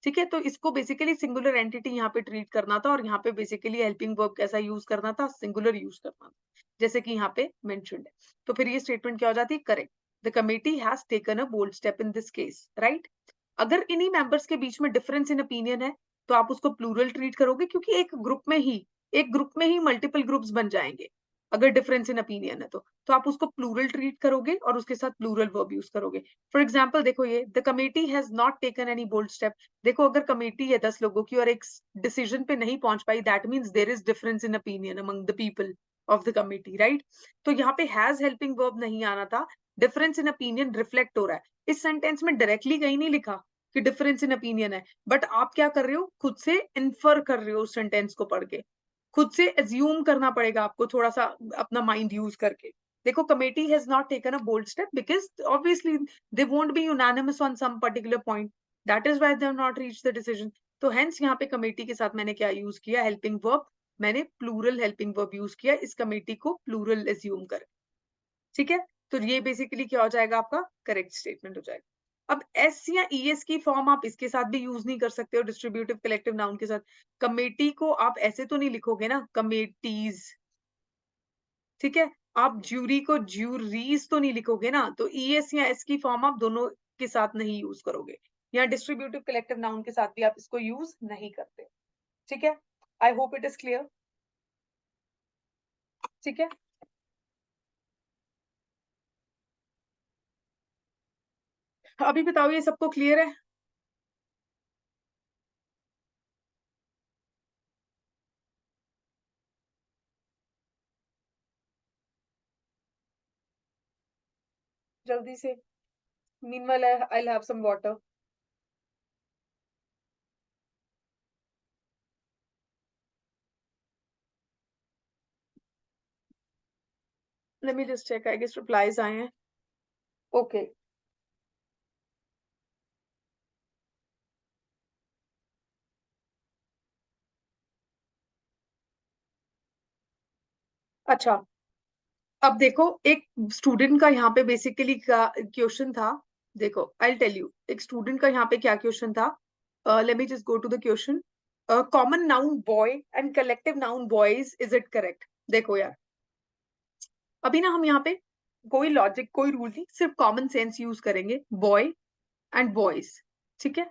ठीक है। तो इसको बेसिकली सिंगुलर एंटिटी यहाँ पे ट्रीट करना था और यहाँ पे बेसिकली हेल्पिंग वर्ब कैसा यूज करना था, सिंगुलर यूज करना था, जैसे कि यहाँ पे मेंशन्ड है। तो फिर ये स्टेटमेंट क्या हो जाती है, correct, the committee has taken a bold step in this case, right. अगर इन्हीं मेंबर्स के बीच में डिफरेंस इन ओपिनियन है तो आप उसको प्लूरल ट्रीट करोगे, क्योंकि एक ग्रुप में ही मल्टीपल ग्रुप्स बन जाएंगे। अगर डिफरेंस इन ओपिनियन है तो आप उसको प्लूरल ट्रीट करोगे और उसके साथ प्लूरल वर्ब यूज करोगे. फॉर एग्जाम्पल देखो, ये the committee has not taken any bold step. देखो अगर कमेटी है 10 लोगों की और एक डिसीजन पे नहीं पहुंच पाई, that means there is difference in opinion among the people of the committee, right? तो यहाँ पे हैज हेल्पिंग वर्ब नहीं आना था, डिफरेंस इन ओपिनियन रिफ्लेक्ट हो रहा है. इस सेंटेंस में डायरेक्टली कहीं नहीं लिखा कि डिफरेंस इन ओपिनियन है, बट आप क्या कर रहे हो, खुद से इन्फर कर रहे हो उस सेंटेंस को पढ़ के, खुद से एज्यूम करना पड़ेगा आपको थोड़ा सा अपना माइंड यूज करके. देखो committee has not taken a bold step because obviously they won't be unanimous on some particular point, that is why they have not reached the decision. तो हेंस यहाँ पे कमेटी के साथ मैंने क्या यूज किया, हेल्पिंग वर्ब. मैंने प्लूरल हेल्पिंग वर्ब यूज किया इस कमेटी को प्लूरल एज्यूम कर. ठीक है, तो ये बेसिकली क्या हो जाएगा, आपका करेक्ट स्टेटमेंट हो जाएगा. अब एस या ईएस की फॉर्म आप इसके साथ भी यूज नहीं कर सकते हो डिस्ट्रीब्यूटिव कलेक्टिव नाउन के साथ. कमेटी को आप ऐसे तो नहीं लिखोगे ना, कमेटीज. ठीक है, आप ज्यूरी को ज्यूरीज तो नहीं लिखोगे ना, तो ईएस या एस की फॉर्म आप दोनों के साथ नहीं यूज करोगे. या डिस्ट्रीब्यूटिव कलेक्टिव नाउन के साथ भी आप इसको यूज नहीं करते. ठीक है, I hope it is clear. ठीक है, अभी बताओ ये सबको क्लियर है? जल्दी से. Meanwhile, I'll have some water. Let me just check. I guess replies आए हैं. Okay. अच्छा, अब देखो एक स्टूडेंट का यहाँ पे बेसिकली का क्वेश्चन था. देखो आई टेल यू, एक स्टूडेंट का यहाँ पे क्या क्वेश्चन था. Let me just go to the question. Common noun boy and collective noun boys, is it correct? देखो यार, अभी ना हम यहाँ पे कोई लॉजिक कोई रूल नहीं, सिर्फ कॉमन सेंस यूज करेंगे. Boy and boys. ठीक है,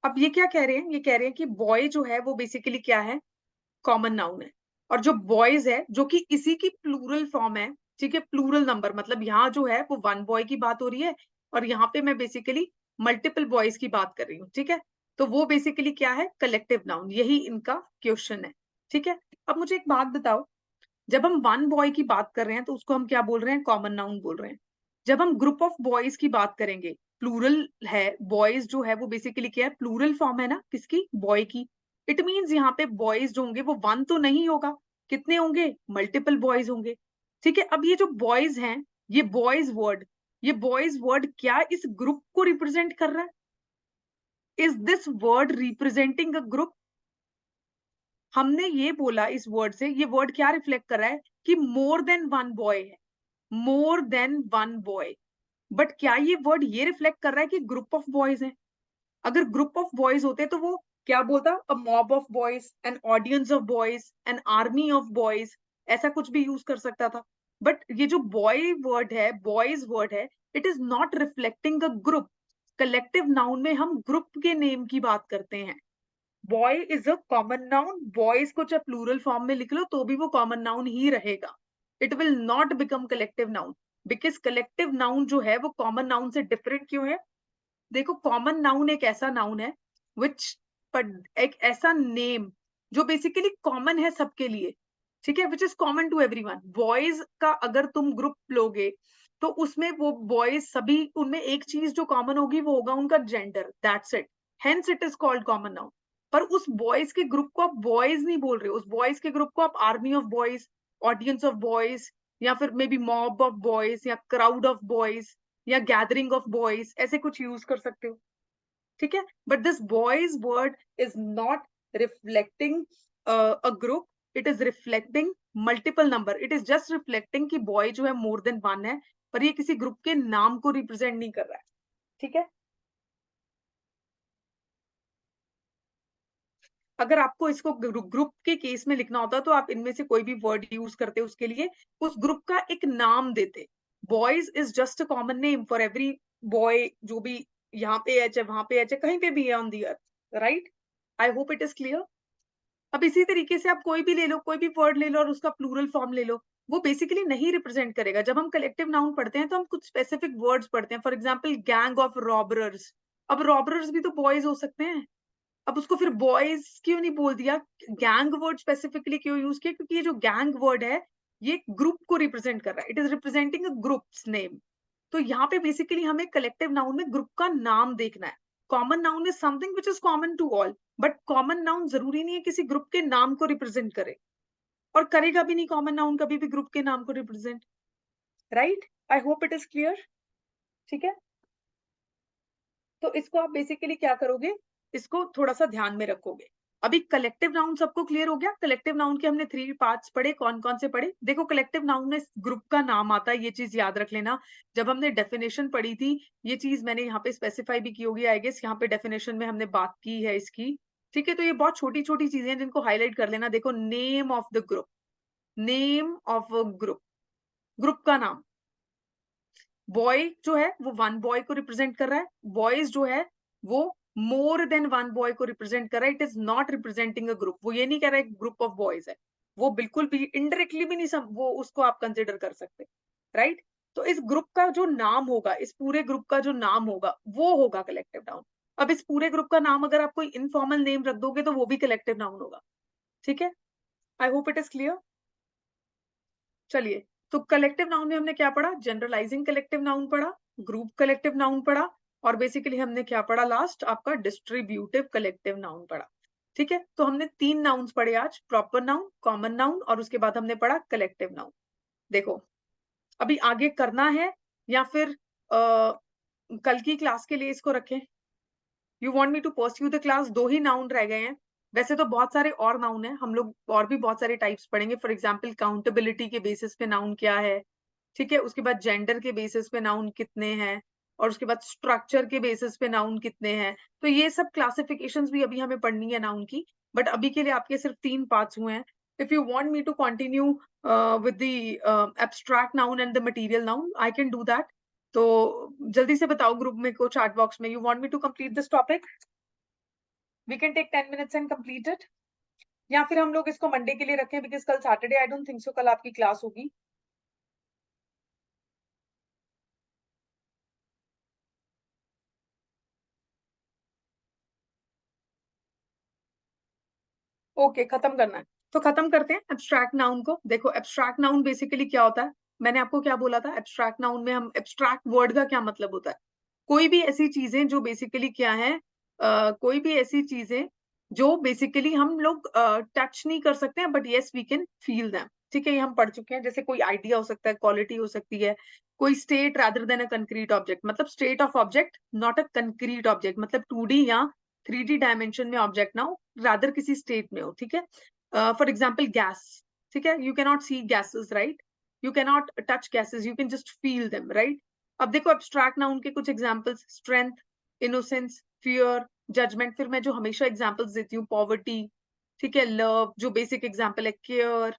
अब ये क्या कह रहे हैं, ये कह रहे हैं कि बॉय जो है वो बेसिकली क्या है, कॉमन नाउन है. और जो बॉयज है जो कि इसी की प्लूरल फॉर्म है, ठीक है, प्लूरल नंबर, मतलब यहाँ जो है वो वन बॉय की बात हो रही है और यहाँ पे मैं बेसिकली मल्टीपल बॉयज की बात कर रही हूँ. ठीक है, तो वो बेसिकली क्या है, कलेक्टिव नाउन. यही इनका क्वेश्चन है. ठीक है, अब मुझे एक बात बताओ, जब हम वन बॉय की बात कर रहे हैं तो उसको हम क्या बोल रहे हैं, कॉमन नाउन बोल रहे हैं. जब हम ग्रुप ऑफ बॉयज की बात करेंगे, प्लूरल है, बॉयज जो है वो बेसिकली क्या है, प्लूरल फॉर्म है ना किसकी, बॉय की. इट मीन्स यहाँ पे बॉयज जो होंगे वो वन तो नहीं होगा, कितने होंगे, मल्टीपल बॉयज होंगे. ठीक है, अब ये जो बॉयज हैं, ये बॉयज वर्ड, ये बॉयज वर्ड क्या इस ग्रुप को रिप्रेजेंट कर रहा है? Is this word representing a group? हमने ये बोला इस वर्ड से, ये वर्ड क्या रिफ्लेक्ट कर रहा है कि मोर देन वन बॉय है, more than one boy. But क्या ये वर्ड ये रिफ्लेक्ट कर रहा है कि ग्रुप ऑफ बॉयज हैं? अगर ग्रुप ऑफ बॉयज होते तो वो क्या बोलता, a mob of boys, an audience of boys, an army of boys, ऐसा कुछ भी यूज कर सकता था. बट ये जो बॉय वर्ड है, बॉयज वर्ड है, it is not reflecting a group. Collective noun में हम ग्रुप के नेम की बात करते हैं. Boy is a common noun, boys को चाहे प्लूरल फॉर्म में लिख लो तो भी वो कॉमन नाउन ही रहेगा. It will not become collective noun, because collective noun जो है वो कॉमन नाउन से डिफरेंट क्यों है? देखो कॉमन नाउन एक ऐसा नाउन है विच, एक ऐसा नेम जो बेसिकली कॉमन है सबके लिए. ठीक है, which is common to everyone. Boys का अगर तुम ग्रुप लोगे तो उसमें वो बॉयज सभी, उनमें एक चीज जो कॉमन होगी वो होगा उनका gender, that's it. Hence it is called common noun. पर उस बॉयज के ग्रुप को आप बॉयज नहीं बोल रहे हो, उस बॉयज के ग्रुप को आप army of boys, audience of boys, या फिर may be mob of boys, या क्राउड ऑफ बॉयज, या गैदरिंग ऑफ बॉयज, ऐसे कुछ यूज कर सकते हो. ठीक है, but this boys word is not reflecting a group, it is reflecting multiple number. It is just reflecting कि बॉय जो है मोर देन वन है, पर ये किसी ग्रुप के नाम को रिप्रेजेंट नहीं कर रहा है. ठीक है, अगर आपको इसको ग्रुप के केस में लिखना होता तो आप इनमें से कोई भी वर्ड यूज करते उसके लिए, उस ग्रुप का एक नाम देते. Boys is just a common name for every boy, जो भी यहाँ पे है चाहे वहां पे है चाहे कहीं पे भी है on the earth, right? I hope it is clear. अब इसी तरीके से आप कोई भी ले लो, कोई भी वर्ड ले लो और उसका प्लूरल फॉर्म ले लो. वो बेसिकली नहीं रिप्रेजेंट करेगा। जब हम कलेक्टिव नाउन पढ़ते हैं तो हम कुछ स्पेसिफिक वर्ड्स पढ़ते हैं, for example gang of robbers. अब रॉबरर्स भी तो बॉयज हो सकते हैं, अब उसको फिर बॉयज क्यों नहीं बोल दिया, गैंग वर्ड स्पेसिफिकली क्यों यूज किया, क्योंकि ये जो गैंग वर्ड है ये ग्रुप को रिप्रेजेंट कर रहा है, it is representing a groups name. तो यहाँ पे बेसिकली हमें कलेक्टिव नाउन में ग्रुप का नाम देखना है। Common noun is something which is common to all, but common noun जरूरी नहीं है किसी ग्रुप के नाम को रिप्रेजेंट करे, और करेगा भी नहीं कॉमन नाउन कभी भी ग्रुप के नाम को represent, right? I hope it is clear. ठीक है, तो इसको आप बेसिकली क्या करोगे, इसको थोड़ा सा ध्यान में रखोगे। अभी कलेक्टिव नाउन सबको क्लियर हो गया? कलेक्टिव नाउन के हमने 3 पार्ट्स पढ़े, कौन कौन से पढ़े? देखो, कलेक्टिव नाउन में ग्रुप का नाम आता है, ये चीज याद रख लेना। जब हमने डेफिनेशन पढ़ी थी, ये चीज मैंने यहाँ पे स्पेसिफाई भी की होगी, आई गेस यहाँ पे डेफिनेशन में हमने बात की है इसकी। ठीक है, तो ये बहुत छोटी छोटी चीजें हैं जिनको हाईलाइट कर लेना। देखो, name of the group, name of a group, group का नाम। बॉय जो है वो वन बॉय को रिप्रेजेंट कर रहा है, बॉयज जो है वो मोर देन वन बॉय को रिप्रेजेंट कर रहा है। It is not representing a group, वो ये नहीं कह रहा है ग्रुप ऑफ बॉयज है, वो बिल्कुल भी इनडायरेक्टली भी नहीं वो उसको आप कंसिडर कर सकते, राइट? तो इस ग्रुप का जो नाम होगा, इस पूरे ग्रुप का जो नाम होगा वो होगा कलेक्टिव नाउन। अब इस पूरे ग्रुप का नाम अगर आप कोई इनफॉर्मल नेम रख दोगे तो वो भी कलेक्टिव नाउन होगा। ठीक है, I hope it is clear. चलिए, तो कलेक्टिव नाउन में हमने क्या पढ़ा? जनरलाइजिंग कलेक्टिव नाउन पढ़ा, ग्रुप कलेक्टिव नाउन पढ़ा, और बेसिकली हमने क्या पढ़ा लास्ट? आपका डिस्ट्रीब्यूटिव कलेक्टिव नाउन पढ़ा। ठीक है, तो हमने 3 नाउन्स पढ़े आज, प्रॉपर नाउन, कॉमन नाउन, और उसके बाद हमने पढ़ा कलेक्टिव नाउन। देखो, अभी आगे करना है या फिर कल की क्लास के लिए इसको रखें? You want me to pursue the class? 2 ही नाउन रह गए हैं, वैसे तो बहुत सारे और नाउन है, हम लोग और भी बहुत सारे टाइप्स पढ़ेंगे। फॉर एग्जाम्पल, काउंटेबिलिटी के बेसिस पे नाउन क्या है, ठीक है, उसके बाद जेंडर के बेसिस पे नाउन कितने हैं, और उसके बाद स्ट्रक्चर के बेसिस पे नाउन कितने हैं। तो ये सब क्लासिफिकेशंस भी अभी हमें पढ़नी है नाउन की, बट अभी के लिए आपके सिर्फ 3 पार्ट्स हुए हैं। If you want me to continue with the abstract noun and the material noun, I can do that. तो जल्दी से बताओ ग्रुप में को, चैट बॉक्स में, you want me to complete this topic? We can take 10 minutes and complete it, या फिर हम लोग इसको मंडे के लिए रखें, बिकॉज कल Saturday, I don't think so कल आपकी क्लास होगी। ओके, खत्म करना है तो खत्म करते हैं एब्स्ट्रैक्ट नाउन को। देखो, एब्स्ट्रैक्ट नाउन बेसिकली क्या होता है, मैंने आपको क्या बोला था? एब्स्ट्रैक्ट नाउन में हम, एब्स्ट्रैक्ट वर्ड का क्या मतलब होता है? कोई भी ऐसी चीजें जो बेसिकली क्या है, कोई भी ऐसी चीजें जो बेसिकली हम लोग टच नहीं कर सकते हैं, but yes we can feel them. ठीक है, ये हम पढ़ चुके हैं। जैसे कोई आइडिया हो सकता है, क्वालिटी हो सकती है, कोई state rather than a concrete object, मतलब state of object not a concrete object, मतलब 2D या 3D डायमेंशन में ऑब्जेक्ट ना हो, रादर किसी स्टेट में हो। ठीक है, फॉर एग्जाम्पल गैस, ठीक है, you cannot see gases, right? You cannot touch gases, you can just feel them, right? अब देखो, एब्स्ट्रैक्ट नाउन के कुछ examples, strength, innocence, fear, judgement. फिर मैं जो हमेशा एग्जांपल्स देती हूँ, पॉवर्टी, ठीक है, लव, जो बेसिक एग्जांपल है, केयर,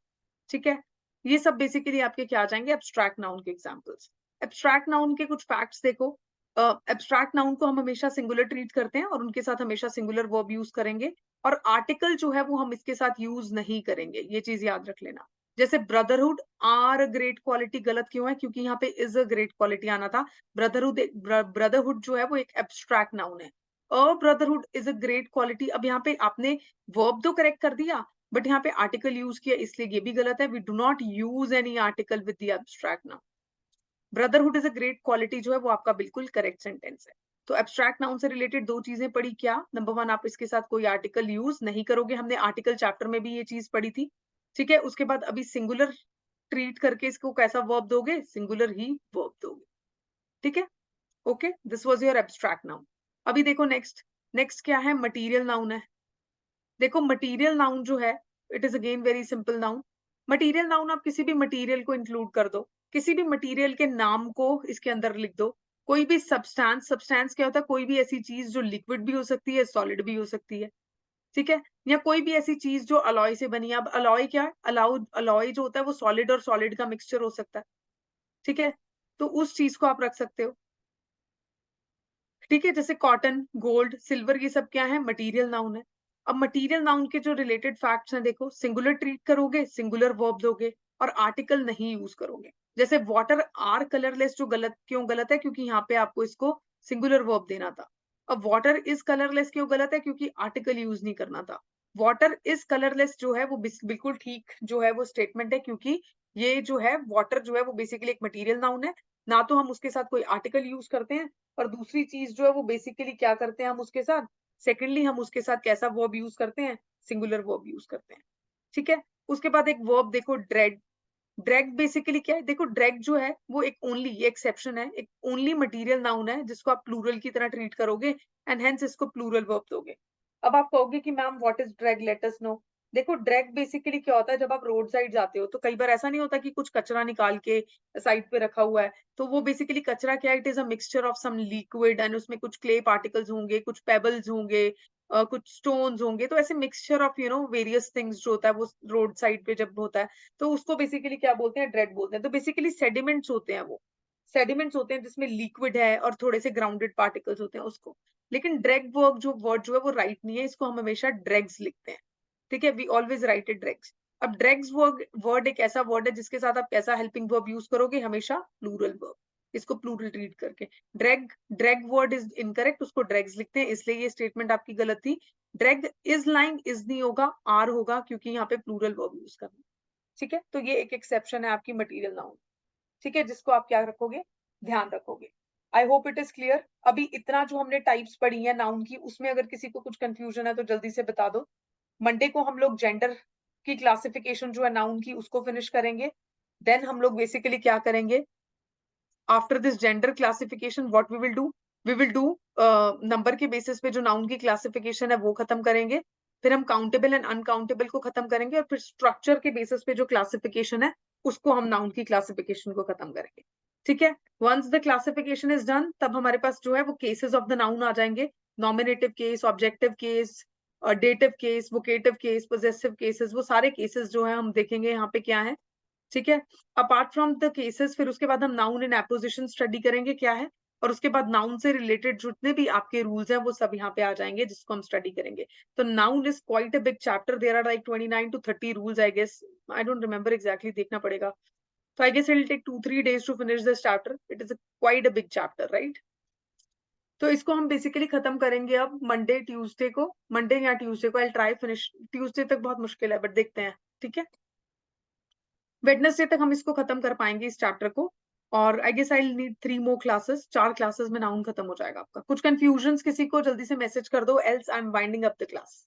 ठीक है, ये सब बेसिकली आपके क्या आ जाएंगे? एब्स्ट्रैक्ट नाउन के एग्जांपल्स। एब्स्ट्रैक्ट नाउन के कुछ फैक्ट्स देखो। एब्स्ट्रैक्ट नाउन को हम हमेशा सिंगुलर ट्रीट करते हैं, और उनके साथ हमेशा सिंगुलर वर्ब यूज करेंगे, और आर्टिकल जो है वो हम इसके साथ यूज नहीं करेंगे, ये चीज याद रख लेना। जैसे ब्रदरहुड, आर ग्रेट क्वालिटी, गलत क्यों है? क्योंकि यहाँ पे इज अ ग्रेट क्वालिटी आना था। ब्रदरहुड, ब्रदरहुड जो है वो एक एब्स्ट्रैक्ट नाउन है। A brotherhood is a great quality, अब यहाँ पे आपने वर्ब तो करेक्ट कर दिया, बट यहाँ पे आर्टिकल यूज किया, इसलिए ये भी गलत है। We do not use any article with the abstract noun. Brotherhood is a great quality जो है वो आपका बिल्कुल करेक्ट सेंटेंस है। तो एब्स्ट्रैक्ट नाउन से रिलेटेड 2 चीजें पढ़ी, क्या? नंबर 1, आप इसके साथ कोई आर्टिकल यूज नहीं करोगे, हमने आर्टिकल चैप्टर में भी ये चीज पढ़ी थी। ठीक है, उसके बाद अभी सिंगुलर ट्रीट करके इसको कैसा वर्ब दोगे? सिंगुलर ही वर्ब दोगे। ठीक है, okay, this was your abstract noun. अभी देखो नेक्स्ट, नेक्स्ट क्या है? मटीरियल नाउन है। देखो, मटीरियल नाउन जो है, it is again very simple noun. Material noun, आप किसी भी मटीरियल को इंक्लूड कर दो, किसी भी मटीरियल के नाम को इसके अंदर लिख दो। कोई भी सब्सटेंस, सब्सटेंस क्या होता है? कोई भी ऐसी चीज जो लिक्विड भी हो सकती है, सॉलिड भी हो सकती है, ठीक है, या कोई भी ऐसी चीज जो अलॉय से बनी है। अब अलॉय क्या है? अलॉय जो होता है वो सॉलिड और सॉलिड का मिक्सचर हो सकता है, ठीक है, तो उस चीज को आप रख सकते हो। ठीक है, जैसे कॉटन, गोल्ड, सिल्वर, ये सब क्या है? मटेरियल नाउन है। अब मटेरियल नाउन के जो रिलेटेड फैक्ट्स हैं, देखो, सिंगुलर ट्रीट करोगे, सिंगुलर वर्ब दोगे, और आर्टिकल नहीं यूज करोगे। जैसे वाटर आर कलरलेस, जो क्यों गलत है, क्योंकि यहाँ पे आपको इसको सिंगुलर वर्ब देना था। अब वाटर इज कलरलेस क्यों गलत है, क्योंकि आर्टिकल यूज नहीं करना था। वाटर इज कलरलेस जो है वो बिल्कुल ठीक जो है वो स्टेटमेंट है, क्योंकि ये जो है वाटर जो है वो बेसिकली एक मटेरियल नाउन है, ना तो हम उसके साथ कोई आर्टिकल यूज करते हैं, और दूसरी चीज जो है वो बेसिकली क्या करते हैं हम उसके साथ, सेकेंडली हम उसके साथ कैसा वर्ब यूज करते हैं, सिंगुलर वर्ब यूज करते हैं। ठीक है, उसके बाद एक वर्ब देखो ड्रेड। ड्रैग बेसिकली क्या है, देखो ड्रैग जो है वो एक ओनली, ये एक्सेप्शन है, एक ओनली मटेरियल नाउन है जिसको आप प्लूरल की तरह ट्रीट करोगे एंड हेंस इसको प्लूरल वर्ब दोगे। अब आप कहोगे कि ma'am what is drag, let us know. देखो ड्रैग बेसिकली क्या होता है, जब आप रोड साइड जाते हो तो कई बार ऐसा नहीं होता कि कुछ कचरा निकाल के साइड पे रखा हुआ है, तो वो बेसिकली कचरा क्या है, it is a mixture of some liquid and उसमें कुछ क्ले पार्टिकल्स होंगे, कुछ पेबल्स होंगे, कुछ स्टोन्स होंगे, तो ऐसे मिक्सचर ऑफ वेरियस थिंग्स जो होता है वो रोड साइड पे जब होता है तो उसको बेसिकली क्या बोलते हैं, ड्रेड बोलते हैं। तो बेसिकली सेडिमेंट्स होते हैं, वो सेडिमेंट्स होते हैं जिसमें लिक्विड है और थोड़े से ग्राउंडेड पार्टिकल्स होते हैं उसको। लेकिन ड्रैग वर्ब जो वर्ड जो है वो राइट नहीं है, इसको हम हमेशा ड्रैग्स लिखते हैं। ठीक है, we always write it drags. अब ड्रैग्स वर्ड एक ऐसा वर्ड है जिसके साथ आप कैसा हेल्पिंग वर्ब यूज करोगे, हमेशा प्लूरल वर्ब, इसको प्लूरल ट्रीट करके। Drag drag word is incorrect, उसको ड्रैग्स लिखते हैं, इसलिए ये स्टेटमेंट आपकी गलत थी। ड्रैग इज लाइंग, इज नहीं होगा, आर होगा, क्योंकि यहाँ पे प्लूरल वर्ब यूज करना है। ठीक है, तो ये एक एक्सेप्शन है आपकी मटेरियल नाउन। ठीक है, जिसको आप क्या रखोगे, ध्यान रखोगे। आई होप इट इज क्लियर। अभी इतना जो हमने टाइप्स पढ़ी है नाउन की, उसमें अगर किसी को कुछ कंफ्यूजन है तो जल्दी से बता दो। मंडे को हम लोग जेंडर की क्लासिफिकेशन जो है नाउन की उसको फिनिश करेंगे। देन हम लोग बेसिकली क्या करेंगे, after this gender classification what we will do number के बेसिस पे जो नाउन की क्लासिफिकेशन है वो खत्म करेंगे, फिर हम काउंटेबल एंड अनकाउंटेबल को खत्म करेंगे, और फिर स्ट्रक्चर के बेसिस पे जो क्लासिफिकेशन है उसको हम नाउन की क्लासिफिकेशन को खत्म करेंगे। ठीक है, once the classification is done तब हमारे पास जो है वो केसेस ऑफ द नाउन आ जाएंगे, nominative case, objective case, dative case, vocative case, possessive cases, वो सारे केसेस जो है हम देखेंगे यहाँ पे क्या है। ठीक है, अपार्ट फ्रॉम द केसेस फिर उसके बाद हम नाउन इन एपोजिशन स्टडी करेंगे क्या है, और उसके बाद नाउन से रिलेटेड जितने भी आपके रूल्स हैं वो सब यहाँ पे आ जाएंगे जिसको हम स्टडी करेंगे। तो noun is quite a big chapter, there are like 29 to 30 rules I guess, I don't remember exactly, देखना पड़ेगा। तो I guess it will take 2-3 days to finish this chapter, it is quite a big chapter, right. तो इसको हम बेसिकली खत्म करेंगे अब मंडे ट्यूसडे को, मंडे या ट्यूसडे को, आई ट्राई फिनिश, ट्यूसडे तक बहुत मुश्किल है बट देखते हैं। ठीक है, वेडनेसडे तक हम इसको खत्म कर पाएंगे इस चैप्टर को, और I guess I need 3 more classes, 4 classes में नाउन खत्म हो जाएगा आपका। कुछ कंफ्यूजन्स किसी को जल्दी से मैसेज कर दो, else I am winding up the class.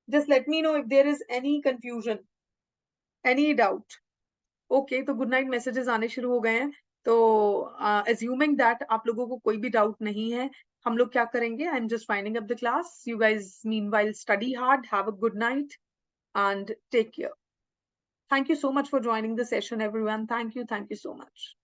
Just let me know if there is any confusion, any doubt. Okay, तो गुड नाइट मैसेजेस आने शुरू हो गए हैं, तो एज्यूमिंग दैट आप लोगों को कोई भी डाउट नहीं है, हम लोग क्या करेंगे, I am just winding up the class, you guys meanwhile study hard, have a good night and take care. Thank you so much for joining the session, everyone. Thank you so much.